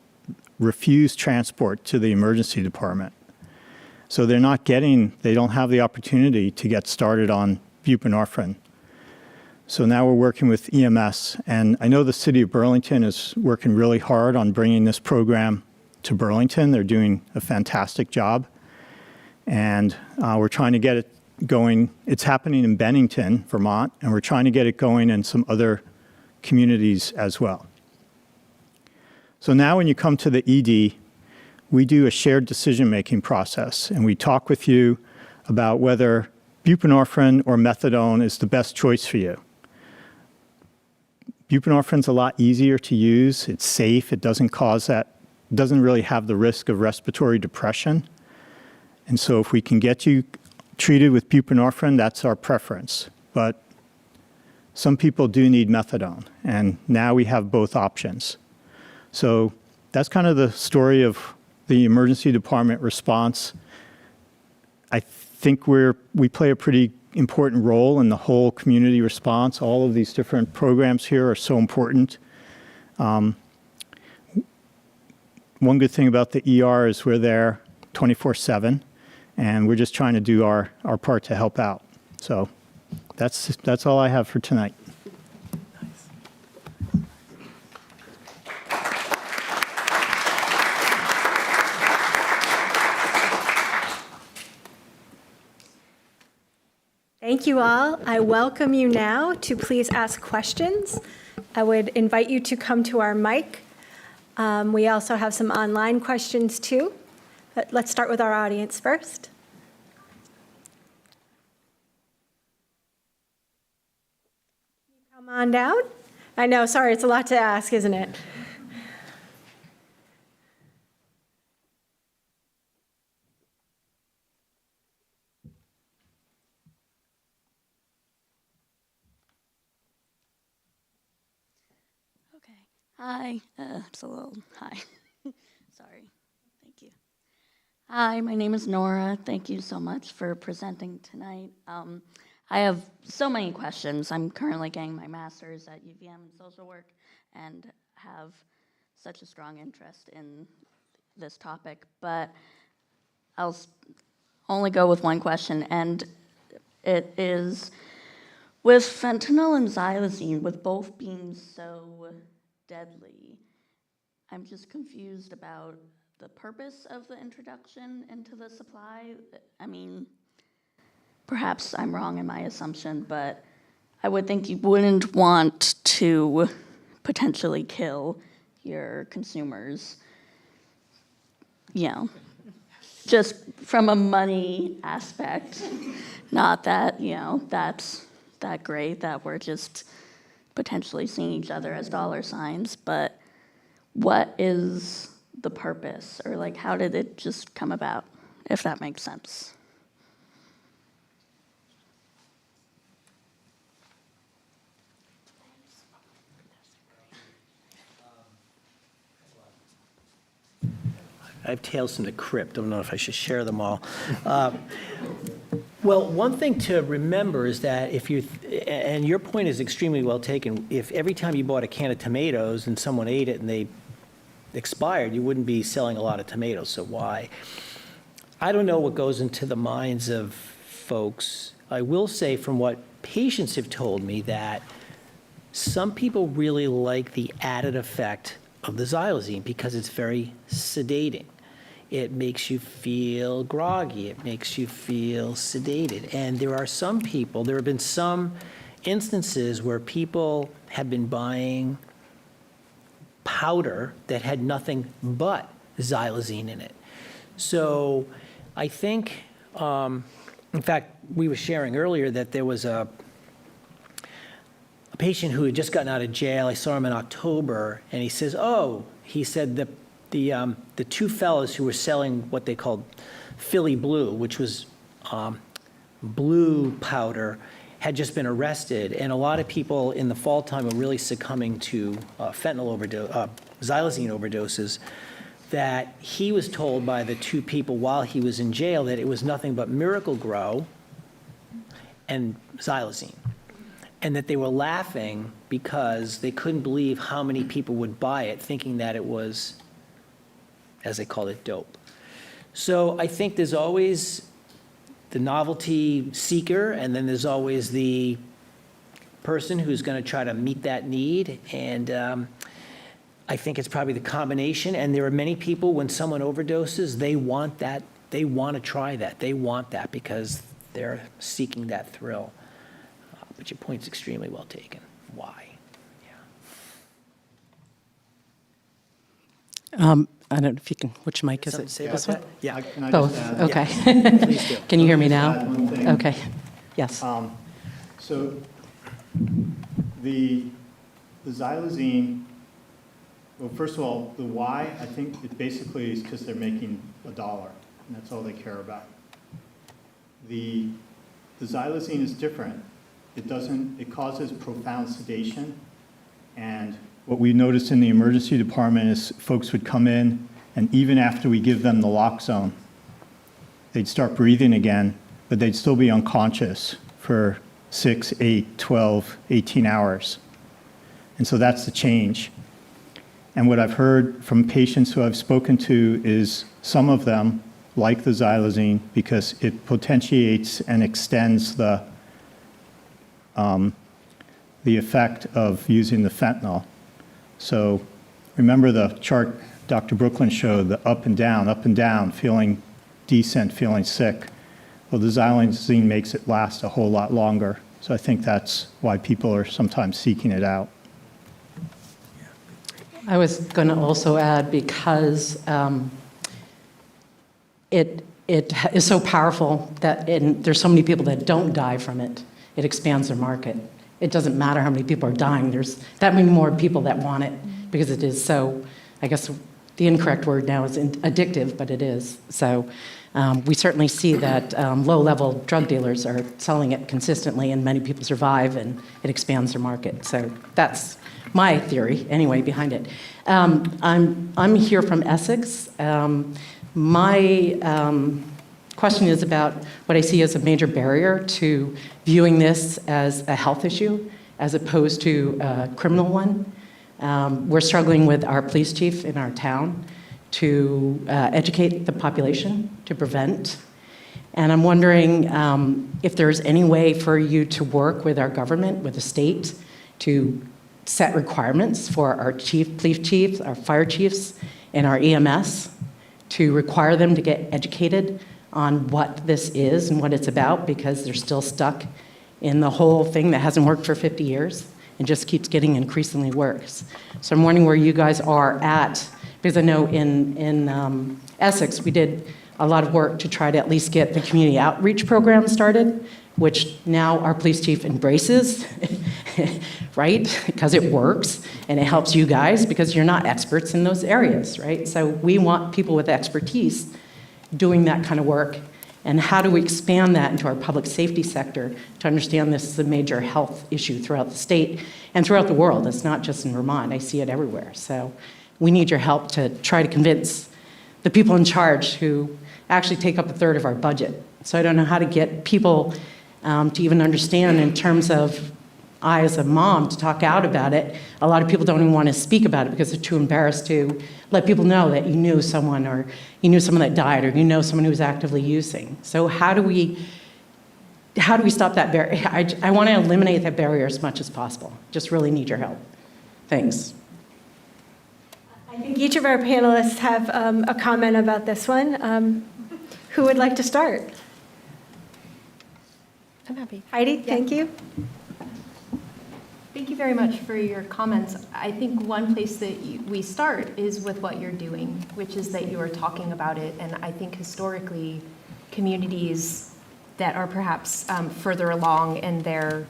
refuse transport to the emergency department? So they don't have the opportunity to get started on buprenorphine. So now we're working with EMS, and I know the city of Burlington is working really hard on bringing this program to Burlington. They're doing a fantastic job, and we're trying to get it going. It's happening in Bennington, Vermont, and we're trying to get it going in some other communities as well. So now when you come to the ED, we do a shared decision-making process, and we talk with you about whether buprenorphine or methadone is the best choice for you. Buprenorphine's a lot easier to use. It's safe. It doesn't really have the risk of respiratory depression. And so if we can get you treated with buprenorphine, that's our preference. But some people do need methadone, and now we have both options. So that's kind of the story of the emergency department response. I think we play a pretty important role in the whole community response. All of these different programs here are so important. One good thing about the ER is we're there 24/7, and we're just trying to do our part to help out. So that's all I have for tonight. Thank you all. I welcome you now to please ask questions. I would invite you to come to our mic. We also have some online questions too, but let's start with our audience first. Come on down. I know, sorry, it's a lot to ask, isn't it? Hi, it's a little, hi. Sorry, thank you. Hi, my name is Nora. Thank you so much for presenting tonight. I have so many questions. I'm currently getting my master's at UVM in social work and have such a strong interest in this topic, but I'll only go with one question, and it is, with fentanyl and xylazine, with both being so deadly, I'm just confused about the purpose of the introduction into the supply. I mean, perhaps I'm wrong in my assumption, but I would think you wouldn't want to potentially kill your consumers, you know, just from a money aspect. Not that, you know, that's that great that we're just potentially seeing each other as dollar signs, but what is the purpose? Or like, how did it just come about, if that makes sense? I have tales from the crypt. Don't know if I should share them all. Well, one thing to remember is that if you, and your point is extremely well taken, if every time you bought a can of tomatoes and someone ate it and they expired, you wouldn't be selling a lot of tomatoes, so why? I don't know what goes into the minds of folks. I will say from what patients have told me that some people really like the added effect of the xylazine because it's very sedating. It makes you feel groggy. It makes you feel sedated. And there are some people, there have been some instances where people have been buying powder that had nothing but xylazine in it. So I think, in fact, we were sharing earlier that there was a patient who had just gotten out of jail. I saw him in October, and he says, oh, he said the two fellows who were selling what they called Philly Blue, which was blue powder, had just been arrested. And a lot of people in the fall time were really succumbing to xylazine overdoses, that he was told by the two people while he was in jail that it was nothing but Miracle Grow and xylazine. And that they were laughing because they couldn't believe how many people would buy it, thinking that it was, as they called it, dope. So I think there's always the novelty seeker, and then there's always the person who's going to try to meet that need. And I think it's probably the combination. And there are many people, when someone overdoses, they want that. They want to try that. They want that because they're seeking that thrill. But your point's extremely well taken. Why? I don't know if you can, which mic is Something it? to say about This one? that? Yeah. Can I just Both, add? okay. Please do. Can you hear me now? Add one thing. Okay, yes. So the xylazine, well, first of all, the why, I think it basically is because they're making $1, and that's all they care about. The xylazine is different. It causes profound sedation, and what we noticed in the emergency department is folks would come in, and even after we give them the Loxone, they'd start breathing again, but they'd still be unconscious for 6, 8, 12, 18 hours. And so that's the change. And what I've heard from patients who I've spoken to is some of them like the xylazine because it potentiates and extends the effect of using the fentanyl. So remember the chart Dr. Brooklyn showed, the up and down, feeling decent, feeling sick. Well, the xylazine makes it last a whole lot longer. So I think that's why people are sometimes seeking it out. I was going to also add, because it is so powerful that there's so many people that don't die from it, it expands their market. It doesn't matter how many people are dying. There's that many more people that want it because it is so, I guess the incorrect word now is addictive, but it is. So We certainly see that low-level drug dealers are selling it consistently, and many people survive, and it expands their market. So that's my theory, anyway, behind it. I'm here from Essex. My question is about what I see as a major barrier to viewing this as a health issue as opposed to a criminal one. We're struggling with our police chief in our town to educate the population to prevent. And I'm wondering if there's any way for you to work with our government, with the state, to set requirements for our police chiefs, our fire chiefs, and our EMS to require them to get educated on what this is and what it's about, because they're still stuck in the whole thing that hasn't worked for 50 years and just keeps getting increasingly worse. So I'm wondering where you guys are at, because I know in Essex, we did a lot of work to try to at least get the community outreach program started, which now our police chief embraces, right? Because it works, and it helps you guys because you're not experts in those areas, right? So we want people with expertise doing that kind of work. And how do we expand that into our public safety sector to understand this is a major health issue throughout the state and throughout the world? It's not just in Vermont. I see it everywhere. So we need your help to try to convince the people in charge, who actually take up a third of our budget. So I don't know how to get people to even understand in terms of, I as a mom, to talk out about it. A lot of people don't even want to speak about it because they're too embarrassed to let people know that you knew someone, or you knew someone that died, or you know someone who was actively using. So how do we stop that barrier? I want to eliminate that barrier as much as possible. Just really need your help. Thanks. I think each of our panelists have a comment about this one. Who would like to start? I'm happy. Heidi, thank you. Thank you very much for your comments. I think one place that we start is with what you're doing, which is that you are talking about it. And I think historically, communities that are perhaps further along in their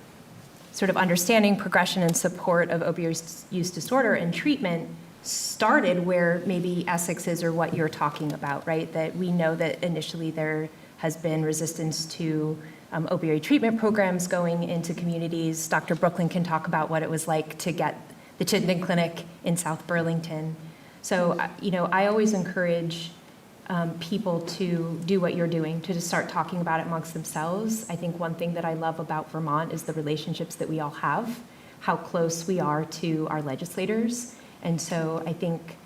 sort of understanding, progression, and support of opioid use disorder and treatment started where maybe Essex is, or what you're talking about, right? That we know that initially there has been resistance to opioid treatment programs going into communities. Dr. Brooklyn can talk about what it was like to get the Chittenden Clinic in South Burlington. So, I always encourage people to do what you're doing, to just start talking about it amongst themselves. I think one thing that I love about Vermont is the relationships that we all have, how close we are to our legislators. And so I think,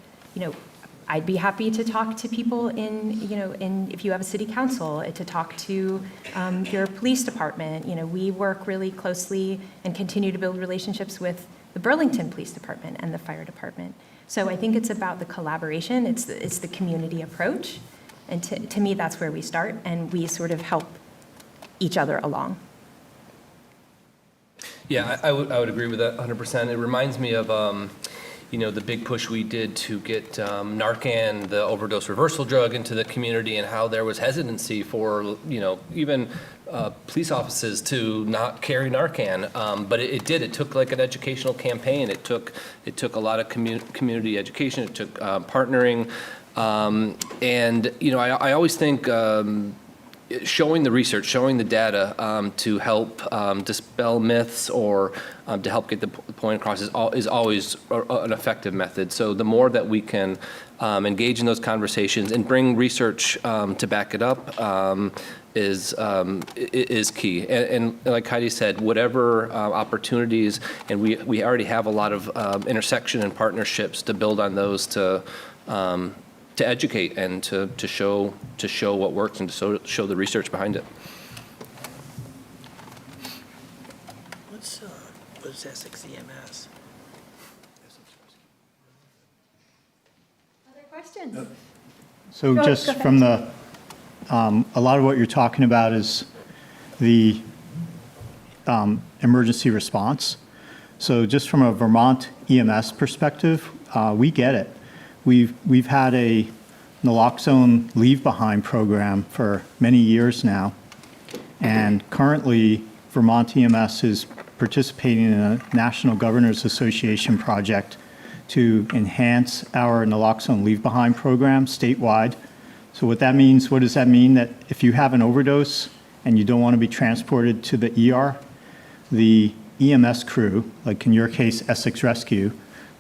I'd be happy to talk to people if you have a city council, to talk to your police department. We work really closely and continue to build relationships with the Burlington Police Department and the fire department. So I think it's about the collaboration. It's the community approach. And to me, that's where we start, and we sort of help each other along. Yeah, I would agree with that 100%. It reminds me of the big push we did to get Narcan, the overdose reversal drug, into the community, and how there was hesitancy for, even police offices to not carry Narcan. But it did. It took like an educational campaign. It took a lot of community education. It took partnering. And, I always think showing the research, showing the data to help dispel myths, or to help get the point across is always an effective method. So the more that we can engage in those conversations and bring research to back it up is key. And like Heidi said, whatever opportunities, and we already have a lot of intersection and partnerships to build on those to educate and to show what works, and to show the research behind it. What's Essex EMS? Other questions? So Go just ahead. from a lot of what you're talking about is the emergency response. So just from a Vermont EMS perspective, we get it. We've had a naloxone leave behind program for many years now, and currently Vermont EMS is participating in a National Governors Association project to enhance our naloxone leave behind program statewide So what that means, what does that mean? That if you have an overdose and you don't want to be transported to the ER, the EMS crew, like in your case, Essex Rescue,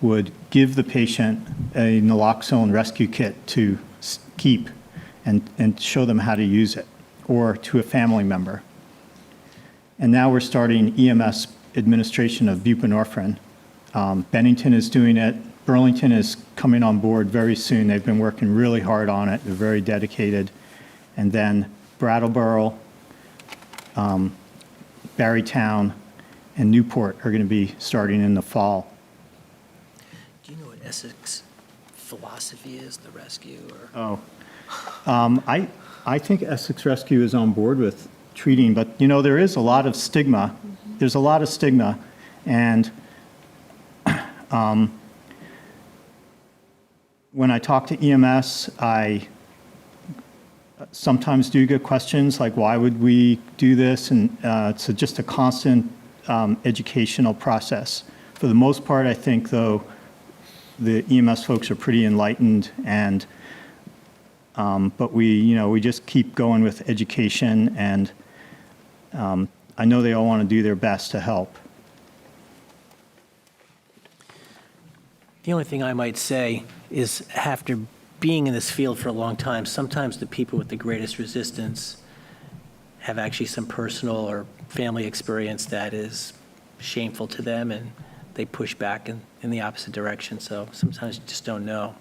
would give the patient a naloxone rescue kit to keep and show them how to use it, or to a family member. And now we're starting EMS administration of buprenorphine. Bennington is doing it. Burlington is coming on board very soon. They've been working really hard on it. They're very dedicated. And then Brattleboro, Barrytown, and Newport are going to be starting in the fall. Do you know what Essex philosophy is, the rescue? Or? I think Essex Rescue is on board with treating, but you know, there is a lot of stigma. There's a lot of stigma, and when I talk to EMS, I sometimes do get questions like, why would we do this? And it's just a constant educational process. For the most part, I think, though, the EMS folks are pretty enlightened, and but we just keep going with education, and I know they all want to do their best to help. The only thing I might say is, after being in this field for a long time, sometimes the people with the greatest resistance have actually some personal or family experience that is shameful to them, and they push back in the opposite direction. So sometimes you just don't know.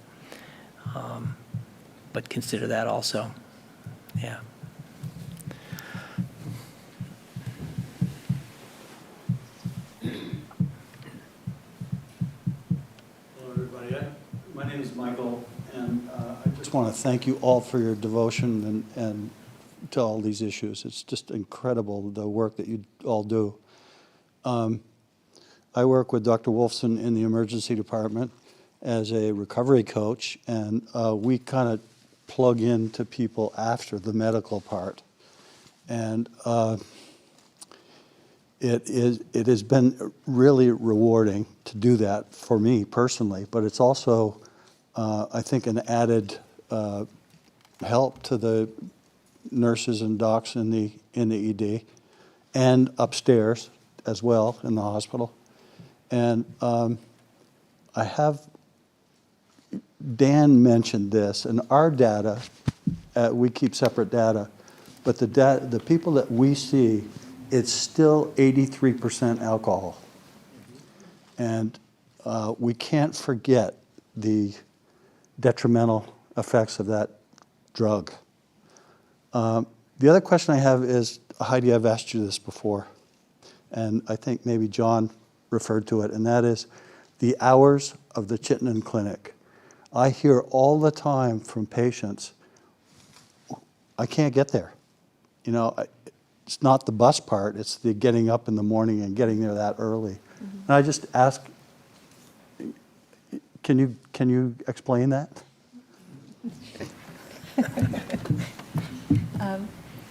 But consider that also. Yeah. Hello, everybody. My name is Michael, and I just want to thank you all for your devotion and to all these issues. It's just incredible, the work that you all do. I work with Dr. Wolfson in the emergency department as a recovery coach, and we kind of plug into people after the medical part. And it has been really rewarding to do that for me personally, but it's also, I think, an added help to the nurses and docs in the ED and upstairs as well in the hospital. And I have, Dan mentioned this, and our data, we keep separate data, but the people that we see, it's still 83% alcohol. And we can't forget the detrimental effects of that drug. The other question I have is, Heidi, I've asked you this before, and I think maybe John referred to it, and that is the hours of the Chittenden Clinic. I hear all the time from patients, I can't get there. You know, it's not the bus part, it's the getting up in the morning and getting there that early. Mm-hmm. And I just ask, can you explain that?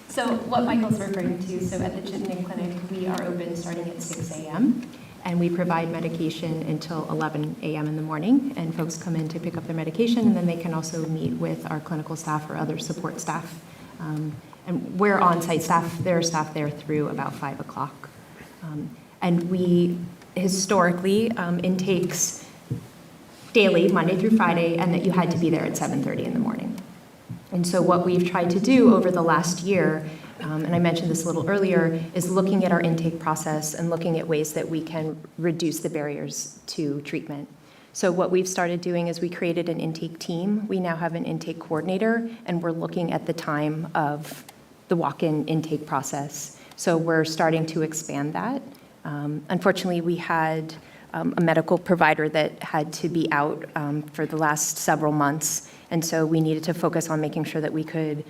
So what Michael's referring to, so at the Chittenden Clinic, we are open starting at 6 a.m. and we provide medication until 11 a.m. in the morning, and folks come in to pick up their medication, and then they can also meet with our clinical staff or other support staff. And we're on-site staff, there are staff there through about 5 o'clock. And we historically intakes daily, Monday through Friday, and that you had to be there at 7:30 in the morning. And so what we've tried to do over the last year, and I mentioned this a little earlier, is looking at our intake process and looking at ways that we can reduce the barriers to treatment. So what we've started doing is we created an intake team. We now have an intake coordinator, and we're looking at the time of the walk-in intake process. So we're starting to expand that. Unfortunately, we had a medical provider that had to be out for the last several months, and so we needed to focus on making sure that we could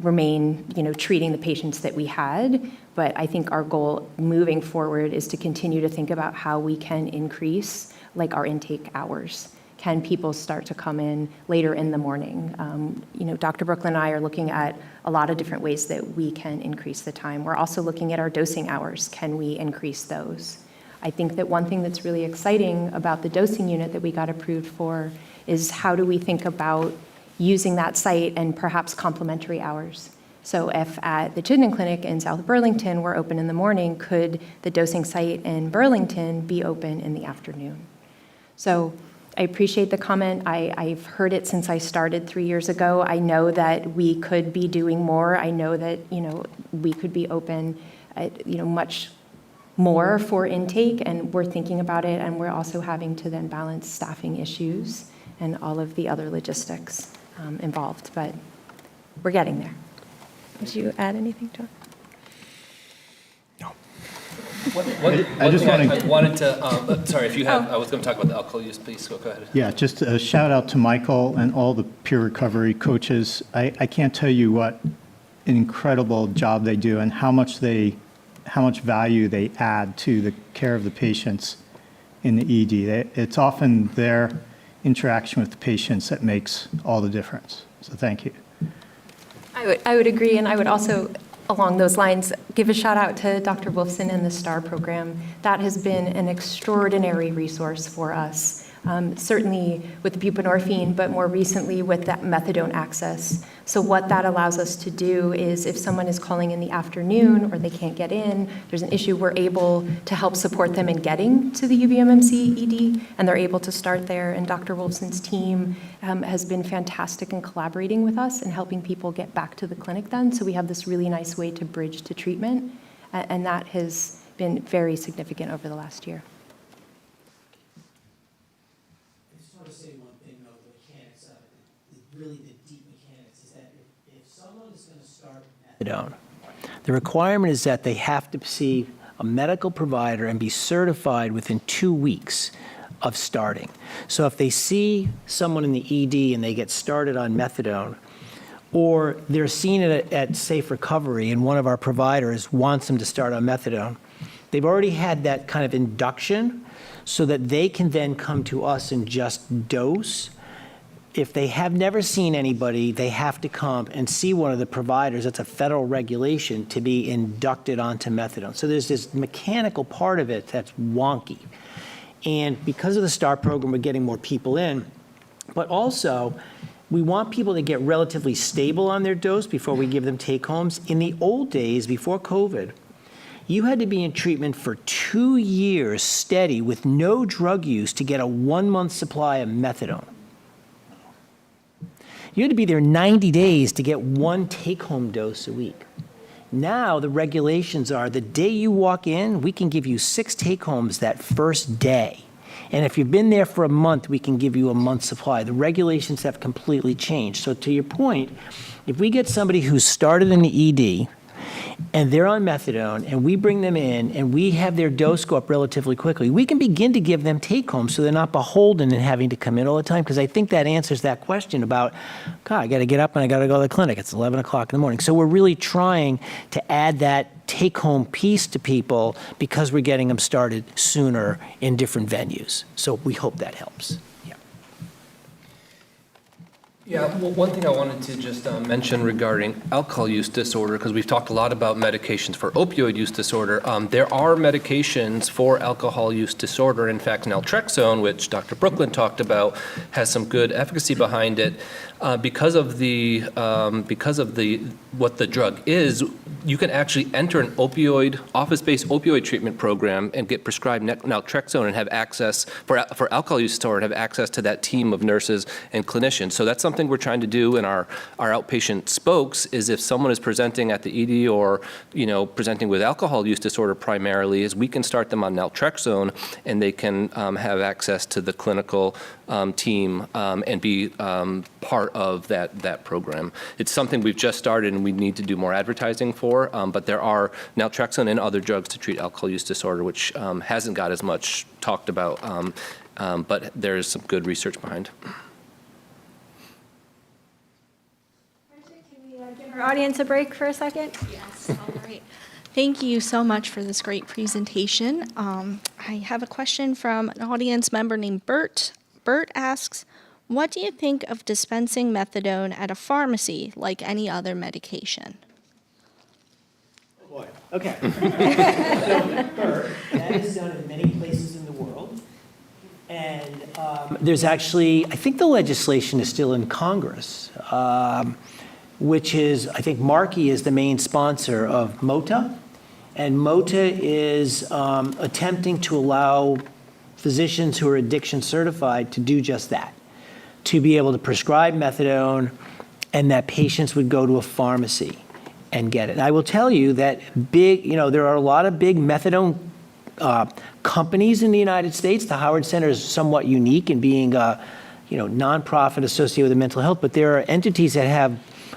remain, treating the patients that we had. But I think our goal moving forward is to continue to think about how we can increase our intake hours. Can people start to come in later in the morning? Dr. Brooklyn and I are looking at a lot of different ways that we can increase the time. We're also looking at our dosing hours. Can we increase those? I think that one thing that's really exciting about the dosing unit that we got approved for is how do we think about using that site and perhaps complementary hours. So if at the Chittenden Clinic in South Burlington were open in the morning, could the dosing site in Burlington be open in the afternoon? So I appreciate the comment. I've heard it since I started 3 years ago. I know that we could be doing more. I know that, we could be open, much more for intake, and we're thinking about it, and we're also having to then balance staffing issues and all of the other logistics involved, but we're getting there. Would you add anything, John? I just wanted to, sorry, if you have, I was going to talk about the alcohol use, please, go ahead. Yeah, just a shout out to Michael and all the peer recovery coaches. I can't tell you what an incredible job they do and how much value they add to the care of the patients in the ED. It's often their interaction with the patients that makes all the difference. So thank you. I would agree, and I would also, along those lines, give a shout out to Dr. Wolfson and the STAR program. That has been an extraordinary resource for us, certainly with the buprenorphine, but more recently with that methadone access. So what that allows us to do is if someone is calling in the afternoon or they can't get in, there's an issue, we're able to help support them in getting to the UVMMC ED, and they're able to start there. And Dr. Wolfson's team has been fantastic in collaborating with us and helping people get back to the clinic then. So we have this really nice way to bridge to treatment, and that has been very significant over the last year. I just want to say one thing, though, the mechanics of it, really the deep mechanics, is that if someone is going to start methadone, the requirement is that they have to see a medical provider and be certified within 2 weeks of starting. So if they see someone in the ED and they get started on methadone, or they're seen at Safe Recovery and one of our providers wants them to start on methadone, they've already had that kind of induction so that they can then come to us and just dose. If they have never seen anybody, they have to come and see one of the providers. That's a federal regulation to be inducted onto methadone. So there's this mechanical part of it that's wonky. And because of the STAR program, we're getting more people in. But also, we want people to get relatively stable on their dose before we give them take-homes. In the old days, before COVID, you had to be in treatment for 2 years steady with no drug use to get a 1-month supply of methadone. You had to be there 90 days to get 1 take-home dose a week. Now the regulations are the day you walk in, we can give you 6 take-homes that first day. And if you've been there for a month, we can give you a month's supply. The regulations have completely changed. So to your point, if we get somebody who's started in the ED and they're on methadone and we bring them in and we have their dose go up relatively quickly, we can begin to give them take-homes so they're not beholden and having to come in all the time, because I think that answers that question about, God, I got to get up and I got to go to the clinic. It's 11 o'clock in the morning. So we're really trying to add that take-home piece to people because we're getting them started sooner in different venues. So we hope that helps. Yeah, well, one thing I wanted to just mention regarding alcohol use disorder, because we've talked a lot about medications for opioid use disorder. There are medications for alcohol use disorder. In fact, naltrexone, which Dr. Brooklyn talked about, has some good efficacy behind it. Because of what the drug is, you can actually enter an office-based opioid treatment program and get prescribed naltrexone and have access for alcohol use disorder and have access to that team of nurses and clinicians. So that's something we're trying to do in our outpatient spokes. Is if someone is presenting at the ED or presenting with alcohol use disorder primarily, is we can start them on naltrexone and they can have access to the clinical team and be part of that program. It's something we've just started and we need to do more advertising for, but there are naltrexone and other drugs to treat alcohol use disorder, which hasn't got as much talked about, but there is some good research behind. Can we give our audience a break for a second? Yes, all right. Thank you so much for this great presentation. I have a question from an audience member named Bert. Bert asks, what do you think of dispensing methadone at a pharmacy like any other medication? Oh boy, okay. So, Bert, that is done in many places in the world. And there's actually, I think the legislation is still in Congress, which is, I think Markey is the main sponsor of MOTA. And MOTA is attempting to allow physicians who are addiction certified to do just that, to be able to prescribe methadone, and that patients would go to a pharmacy and get it. And I will tell you that there are a lot of big methadone companies in the United States. The Howard Center is somewhat unique in being a nonprofit associated with mental health, but there are entities that have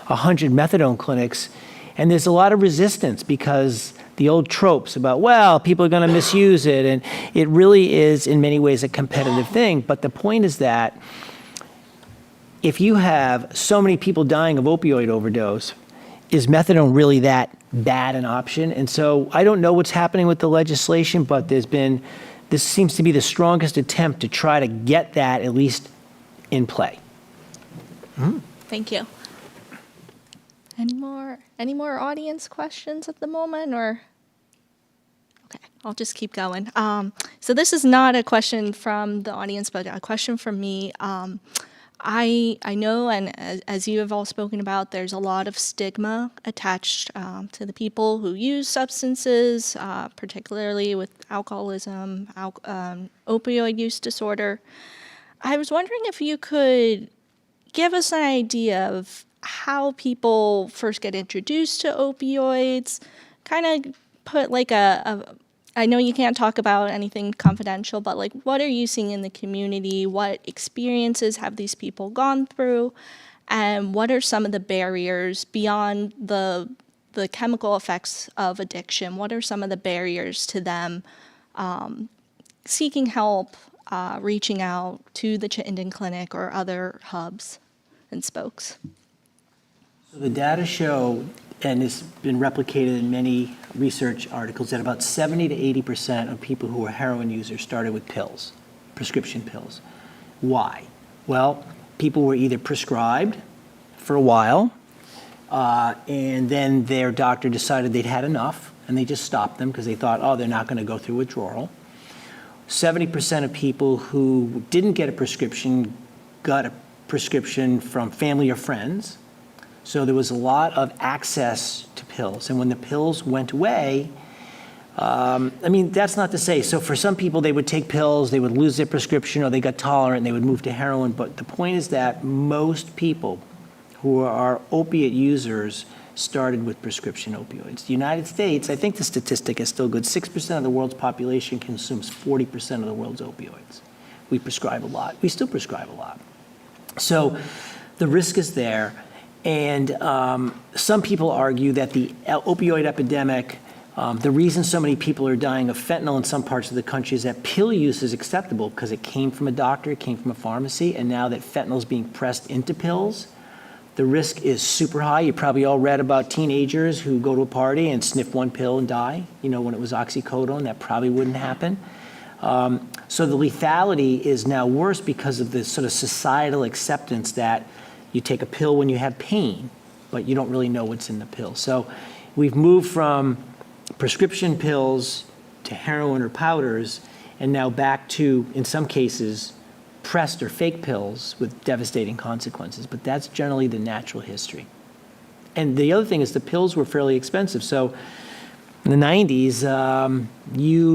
100 methadone clinics, and there's a lot of resistance because the old tropes about, well, people are going to misuse it, and it really is in many ways a competitive thing. But the point is that if you have so many people dying of opioid overdose, is methadone really that bad an option? And so I don't know what's happening with the legislation, but this seems to be the strongest attempt to try to get that at least in play. Thank you. Any more audience questions at the moment, or? Okay, I'll just keep going. So this is not a question from the audience, but a question from me. I know, and as you have all spoken about, there's a lot of stigma attached to the people who use substances, particularly with alcoholism, opioid use disorder. I was wondering if you could give us an idea of how people first get introduced to opioids, kind of put like I know you can't talk about anything confidential, but like, what are you seeing in the community? What experiences have these people gone through? And what are some of the barriers beyond the chemical effects of addiction? What are some of the barriers to them seeking help, reaching out to the Chittenden Clinic or other hubs and spokes? So the data show, and it's been replicated in many research articles, that about 70 to 80% of people who are heroin users started with pills, prescription pills. Why? Well, people were either prescribed for a while, and then their doctor decided they'd had enough, and they just stopped them because they thought, oh, they're not going to go through withdrawal. 70% of people who didn't get a prescription got a prescription from family or friends. So there was a lot of access to pills. And when the pills went away, that's not to say, so for some people, they would take pills, they would lose their prescription, or they got tolerant, and they would move to heroin. But the point is that most people who are opiate users started with prescription opioids. The United States, I think the statistic is still good, 6% of the world's population consumes 40% of the world's opioids. We prescribe a lot. We still prescribe a lot. So the risk is there. And some people argue that the opioid epidemic, the reason so many people are dying of fentanyl in some parts of the country is that pill use is acceptable because it came from a doctor, it came from a pharmacy, and now that fentanyl is being pressed into pills, the risk is super high. You probably all read about teenagers who go to a party and sniff one pill and die. When it was oxycodone, that probably wouldn't happen. So the lethality is now worse because of this sort of societal acceptance that you take a pill when you have pain, but you don't really know what's in the pill. So we've moved from prescription pills to heroin or powders, and now back to, in some cases, pressed or fake pills with devastating consequences. But that's generally the natural history. And the other thing is the pills were fairly expensive. So in the 90s,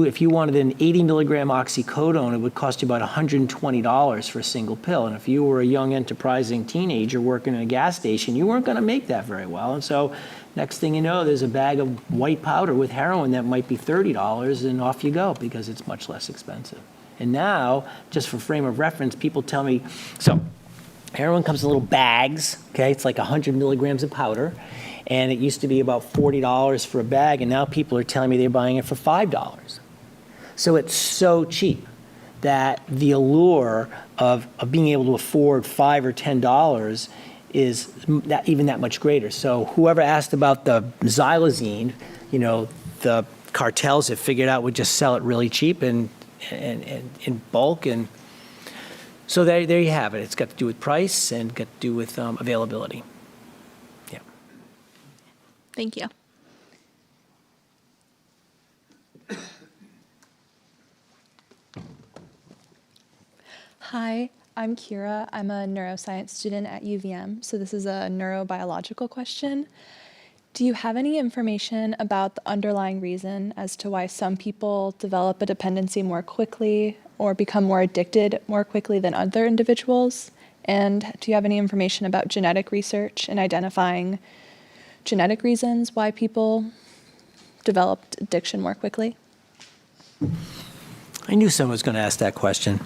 if you wanted an 80 milligram oxycodone, it would cost you about $120 for a single pill. And if you were a young, enterprising teenager working in a gas station, you weren't going to make that very well. And so next thing you know, there's a bag of white powder with heroin that might be $30, and off you go because it's much less expensive. And now, just for frame of reference, people tell me, so heroin comes in little bags, okay? It's like 100 milligrams of powder. And it used to be about $40 for a bag, and now people are telling me they're buying it for $5. So it's so cheap that the allure of being able to afford $5 or $10 is even that much greater. So whoever asked about the xylazine, the cartels have figured out would just sell it really cheap and in bulk. And so there you have it. It's got to do with price and got to do with availability. Thank you. Hi, I'm Kira. I'm a neuroscience student at UVM, so this is a neurobiological question. Do you have any information about the underlying reason as to why some people develop a dependency more quickly or become more addicted more quickly than other individuals? And do you have any information about genetic research and identifying genetic reasons why people developed addiction more quickly? I knew someone was going to ask that question.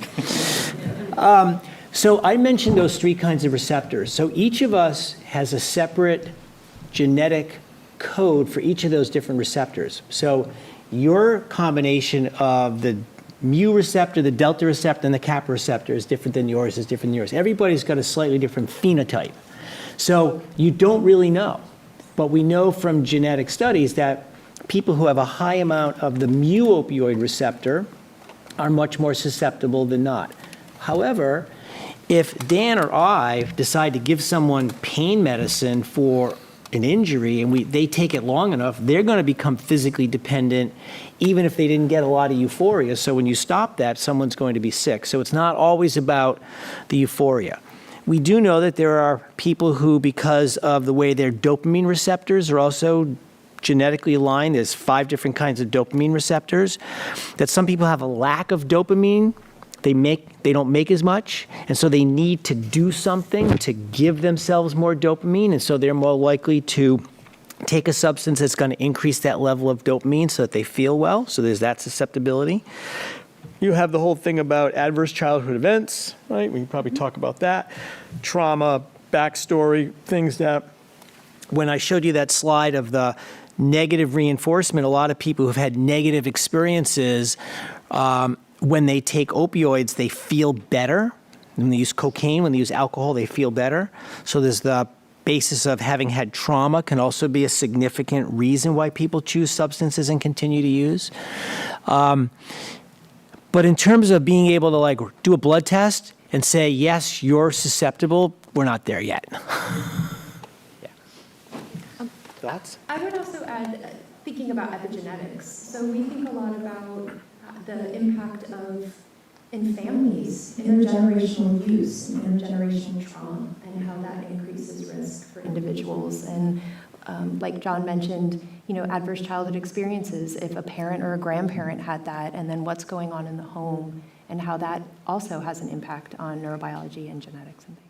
So I mentioned those three kinds of receptors. So each of us has a separate genetic code for each of those different receptors. So your combination of the mu receptor, the delta receptor, and the kappa receptor is different than yours, is different than yours. Everybody's got a slightly different phenotype. So you don't really know. But we know from genetic studies that people who have a high amount of the mu opioid receptor are much more susceptible than not. However, if Dan or I decide to give someone pain medicine for an injury and they take it long enough, they're going to become physically dependent even if they didn't get a lot of euphoria. So when you stop that, someone's going to be sick. So it's not always about the euphoria. We do know that there are people who, because of the way their dopamine receptors are also genetically aligned, there's 5 different kinds of dopamine receptors, that some people have a lack of dopamine. They don't make as much, and so they need to do something to give themselves more dopamine, and so they're more likely to take a substance that's going to increase that level of dopamine so that they feel well. So there's that susceptibility. You have the whole thing about adverse childhood events, right? We can probably talk about that. Trauma, backstory, things that, when I showed you that slide of the negative reinforcement, a lot of people who've had negative experiences, when they take opioids, they feel better. When they use cocaine, when they use alcohol, they feel better. So there's the basis of having had trauma can also be a significant reason why people choose substances and continue to use. But in terms of being able to do a blood test and say, yes, you're susceptible, we're not there yet. Yeah. Thoughts? I would also add, thinking about epigenetics. So we think a lot about the impact of, in families, intergenerational use, intergenerational trauma, and how that increases risk for individuals. And like John mentioned, adverse childhood experiences, if a parent or a grandparent had that, and then what's going on in the home, and how that also has an impact on neurobiology and genetics and things.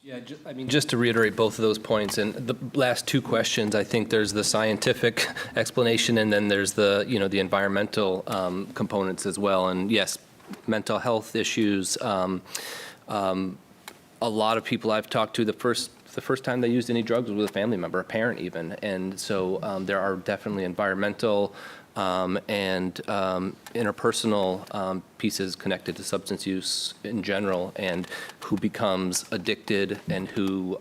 Yeah, just to reiterate both of those points, and the last 2 questions, I think there's the scientific explanation, and then there's the, the environmental components as well. And yes, mental health issues. A lot of people I've talked to, the first time they used any drugs was with a family member, a parent even. And so there are definitely environmental and interpersonal pieces connected to substance use in general, and who becomes addicted and who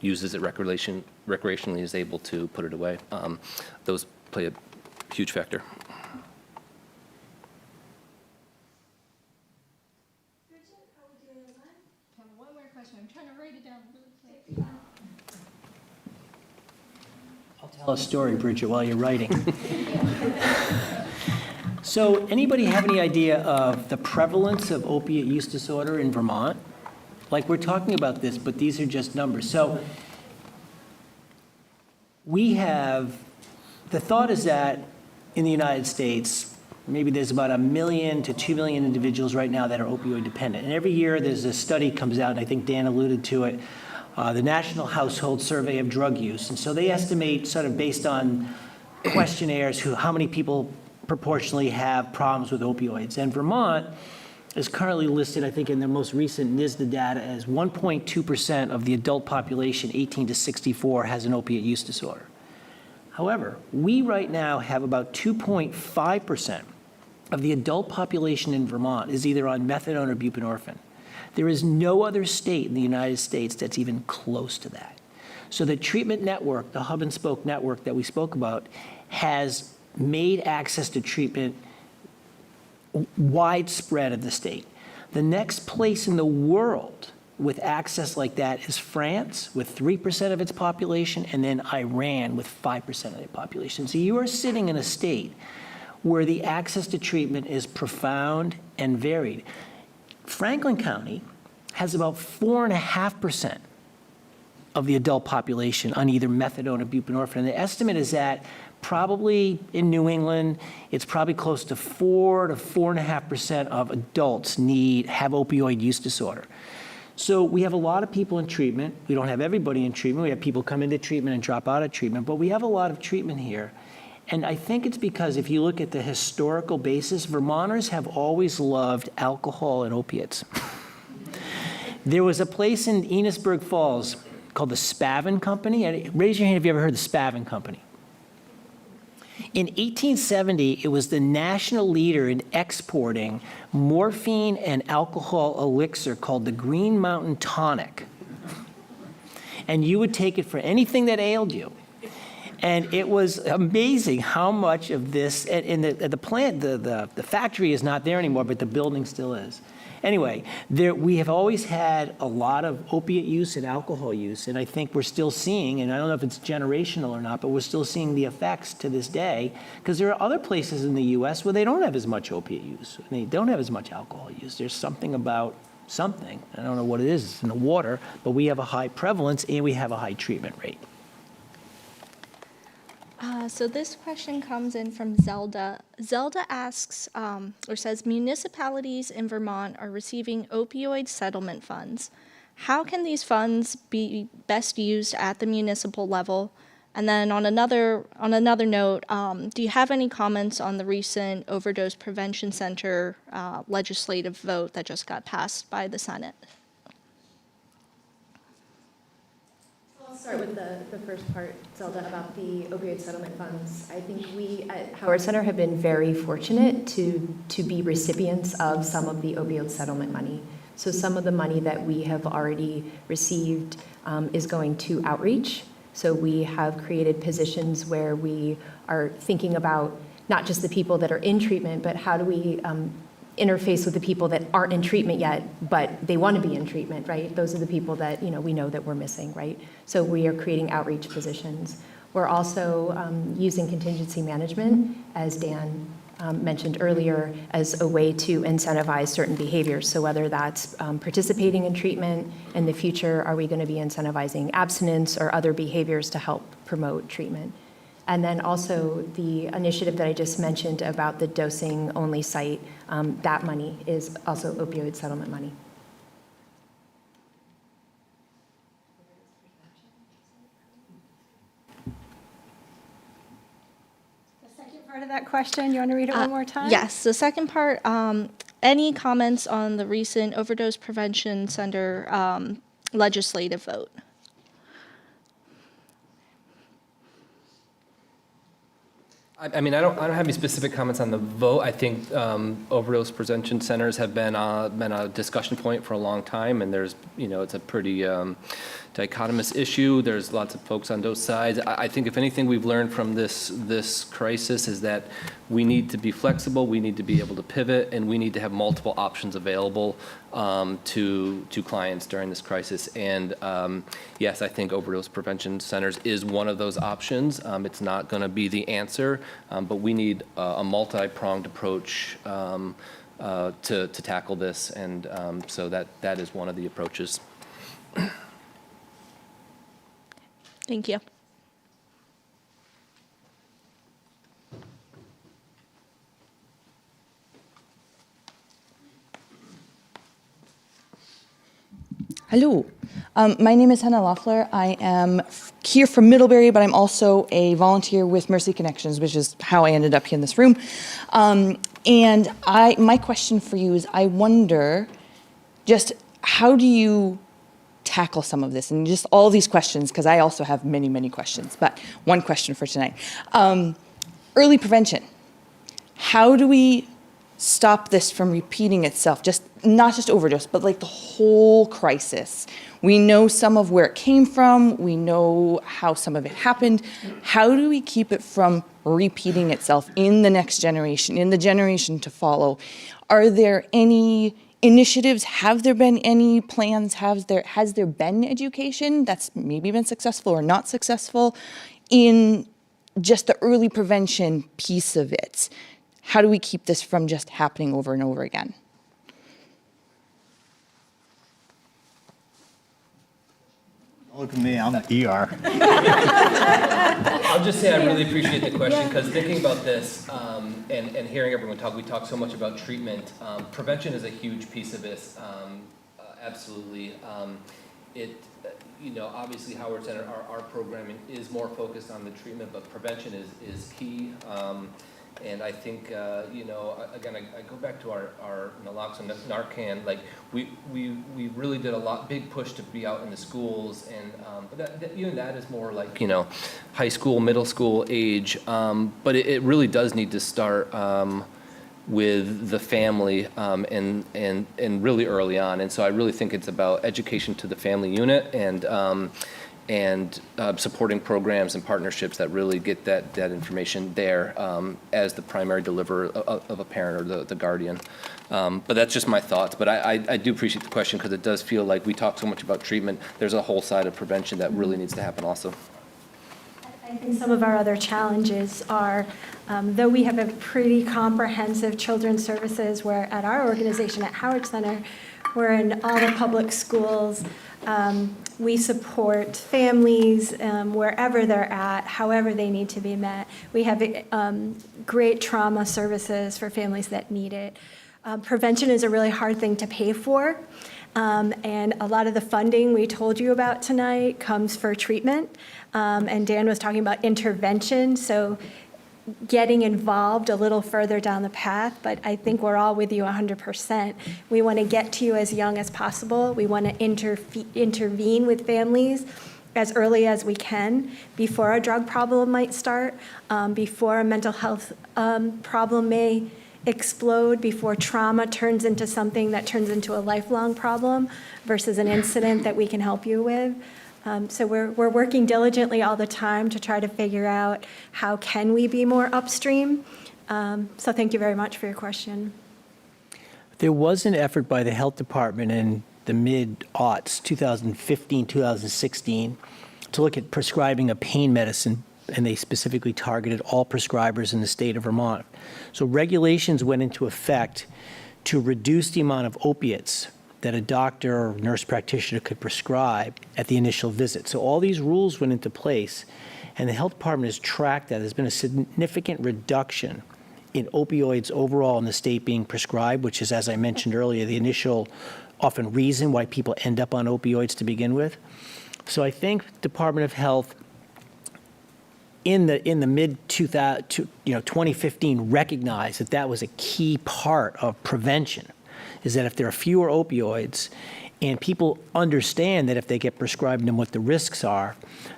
uses it recreationally is able to put it away. Those play a huge factor. I'll tell a story, Bridget, while you're writing. So anybody have any idea of the prevalence of opiate use disorder in Vermont? Like, we're talking about this, but these are just numbers. So we have, the thought is that in the United States, maybe there's about 1 million to 2 million individuals right now that are opioid dependent. And every year there's a study comes out, and I think Dan alluded to it, the National Household Survey of Drug Use. And so they estimate, sort of based on questionnaires, how many people proportionally have problems with opioids. And Vermont is currently listed, I think in the most recent NISDA data, as 1.2% of the adult population 18 to 64 has an opiate use disorder. However, we right now have about 2.5% of the adult population in Vermont is either on methadone or buprenorphine. There is no other state in the United States that's even close to that. So the treatment network, the hub and spoke network that we spoke about, has made access to treatment widespread of the state. The next place in the world with access like that is France, with 3% of its population, and then Iran, with 5% of their population. So you are sitting in a state where the access to treatment is profound and varied. Franklin County has about 4.5% of the adult population on either methadone or buprenorphine. And the estimate is that probably in New England, it's probably close to 4 to 4.5% of adults have opioid use disorder. So we have a lot of people in treatment. We don't have everybody in treatment. We have people come into treatment and drop out of treatment, but we have a lot of treatment here. And I think it's because if you look at the historical basis, Vermonters have always loved alcohol and opiates. There was a place in Enosburg Falls called the Spavin Company. Raise your hand if you ever heard of the Spavin Company. In 1870, it was the national leader in exporting morphine and alcohol elixir called the Green Mountain Tonic. And you would take it for anything that ailed you. And it was amazing how much of this, and the plant, the factory is not there anymore, but the building still is. Anyway, we have always had a lot of opiate use and alcohol use, and I think we're still seeing, and I don't know if it's generational or not, but we're still seeing the effects to this day, because there are other places in the U.S. where they don't have as much opiate use. They don't have as much alcohol use. There's something about something. I don't know what it is. It's in the water, but we have a high prevalence and we have a high treatment rate. So this question comes in from Zelda. Zelda asks, or says, municipalities in Vermont are receiving opioid settlement funds. How can these funds be best used at the municipal level? And then on another note, do you have any comments on the recent Overdose Prevention Center legislative vote that just got passed by the Senate? I'll start with the first part, Zelda, about the opioid settlement funds. I think we at Howard Center have been very fortunate to be recipients of some of the opioid settlement money. So some of the money that we have already received is going to outreach. So we have created positions where we are thinking about not just the people that are in treatment, but how do we interface with the people that aren't in treatment yet, but they want to be in treatment, right? Those are the people that we know that we're missing, right? So we are creating outreach positions. We're also using contingency management, as Dan mentioned earlier, as a way to incentivize certain behaviors. So whether that's participating in treatment, in the future, are we going to be incentivizing abstinence or other behaviors to help promote treatment? And then also the initiative that I just mentioned about the dosing-only site, that money is also opioid settlement money. The second part of that question, you want to read it one more time? Yes, the second part, any comments on the recent Overdose Prevention Center legislative vote? I mean, I don't have any specific comments on the vote. I think overdose prevention centers have been a discussion point for a long time, and there's, it's a pretty dichotomous issue. There's lots of folks on both sides. I think if anything we've learned from this crisis is that we need to be flexible, we need to be able to pivot, and we need to have multiple options available to clients during this crisis. And yes, I think overdose prevention centers is one of those options. It's not going to be the answer, but we need a multi-pronged approach to tackle this, and so that is one of the approaches. Thank you. Hello, my name is Hannah Loeffler. I am here from Middlebury, but I'm also a volunteer with Mercy Connections, which is how I ended up here in this room. And my question for you is, I wonder, just how do you tackle some of this? And just all these questions, because I also have many, many questions, but one question for tonight. Early prevention. How do we stop this from repeating itself? Just not just overdose, but like the whole crisis. We know some of where it came from. We know how some of it happened. How do we keep it from repeating itself in the next generation, in the generation to follow? Are there any initiatives? Have there been any plans? Has there been education that's maybe been successful or not successful in just the early prevention piece of it? How do we keep this from just happening over and over again? Look at me, I'm the ER. I'll just say I really appreciate the question, because thinking about this and hearing everyone talk, we talk so much about treatment. Prevention is a huge piece of this, absolutely. Obviously Howard Center, our programming is more focused on the treatment, but prevention is key. And I think, again, I go back to our naloxone, Narcan, like we really did big push to be out in the schools, and but even that is more like, high school, middle school age, but it really does need to start with the family and really early on. And so I really think it's about education to the family unit and supporting programs and partnerships that really get that information there as the primary deliverer of a parent or the guardian. But that's just my thoughts. But I do appreciate the question, because it does feel like we talk so much about treatment. There's a whole side of prevention that really needs to happen also. I think some of our other challenges are, though we have a pretty comprehensive children's services, where at our organization at Howard Center, we're in all the public schools. We support families wherever they're at, however they need to be met. We have great trauma services for families that need it. Prevention is a really hard thing to pay for. And a lot of the funding we told you about tonight comes for treatment. And Dan was talking about intervention, so getting involved a little further down the path, but I think we're all with you 100%. We want to get to you as young as possible. We want to intervene with families as early as we can, before a drug problem might start, before a mental health problem may explode, before trauma turns into something that turns into a lifelong problem versus an incident that we can help you with. So we're working diligently all the time to try to figure out how can we be more upstream. So thank you very much for your question. There was an effort by the health department in the mid-aughts, 2015, 2016, to look at prescribing of pain medicine, and they specifically targeted all prescribers in the state of Vermont. So regulations went into effect to reduce the amount of opiates that a doctor or nurse practitioner could prescribe at the initial visit. So all these rules went into place, and the health department has tracked that. There's been a significant reduction in opioids overall in the state being prescribed, which is, as I mentioned earlier, the initial often reason why people end up on opioids to begin with. So I think Department of Health in the mid 2015 recognized that that was a key part of prevention, is that if there are fewer opioids and people understand that if they get prescribed them what the risks are,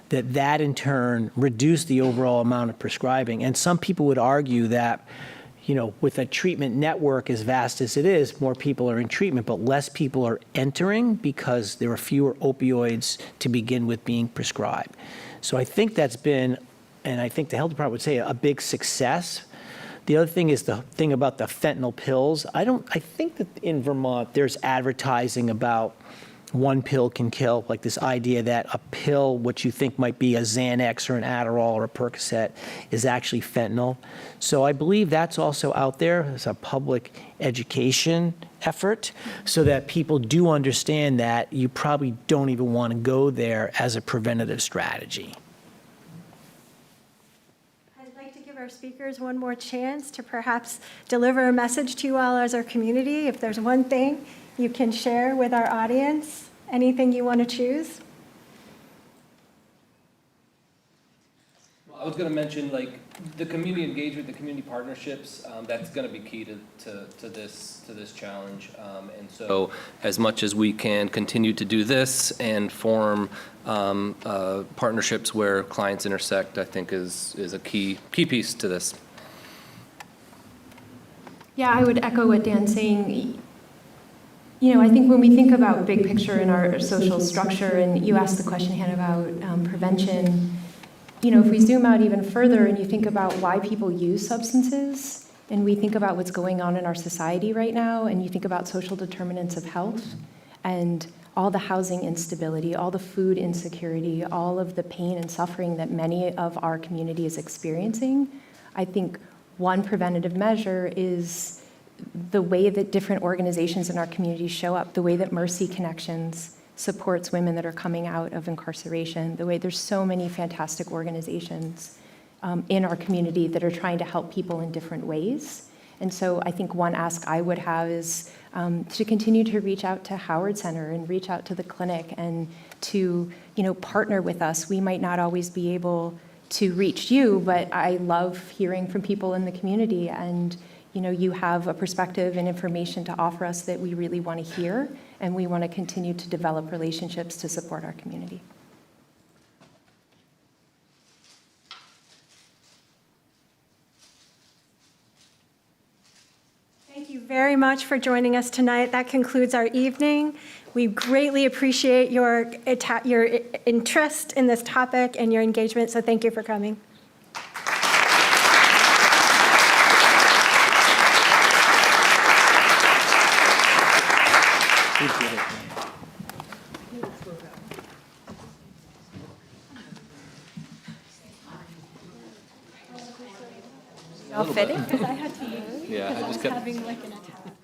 that in turn reduce the overall amount of prescribing. And some people would argue that, with a treatment network as vast as it is, more people are in treatment, but less people are entering because there are fewer opioids to begin with being prescribed. So I think that's been, and I think the health department would say, a big success. The other thing is the thing about the fentanyl pills. I think that in Vermont there's advertising about one pill can kill, like this idea that a pill, which you think might be a Xanax or an Adderall or a Percocet, is actually fentanyl. So I believe that's also out there as a public education effort, so that people do understand that you probably don't even want to go there as a preventative strategy. Our speakers one more chance to perhaps deliver a message to you all as our community. If there's one thing you can share with our audience, anything you want to choose. Well, I was going to mention, the community engagement, the community partnerships. That's going to be key to this challenge. And so, as much as we can continue to do this and form partnerships where clients intersect, I think is a key piece to this. Yeah, I would echo what Dan's saying. I think when we think about big picture in our social structure, and you asked the question, Hannah, about prevention, if we zoom out even further and you think about why people use substances, and we think about what's going on in our society right now, and you think about social determinants of health and all the housing instability, all the food insecurity, all of the pain and suffering that many of our community is experiencing, I think one preventative measure is the way that different organizations in our community show up, the way that Mercy Connections supports women that are coming out of incarceration, the way there's so many fantastic organizations in our community that are trying to help people in different ways. And so I think one ask I would have is to continue to reach out to Howard Center and reach out to the clinic and to, partner with us. We might not always be able to reach you, but I love hearing from people in the community, and you have a perspective and information to offer us that we really want to hear, and we want to continue to develop relationships to support our community. Thank you very much for joining us tonight. That concludes our evening. We greatly appreciate your interest in this topic and your engagement, so thank you for coming. Y'all fit it? Yeah, I just kept. Having like an attack.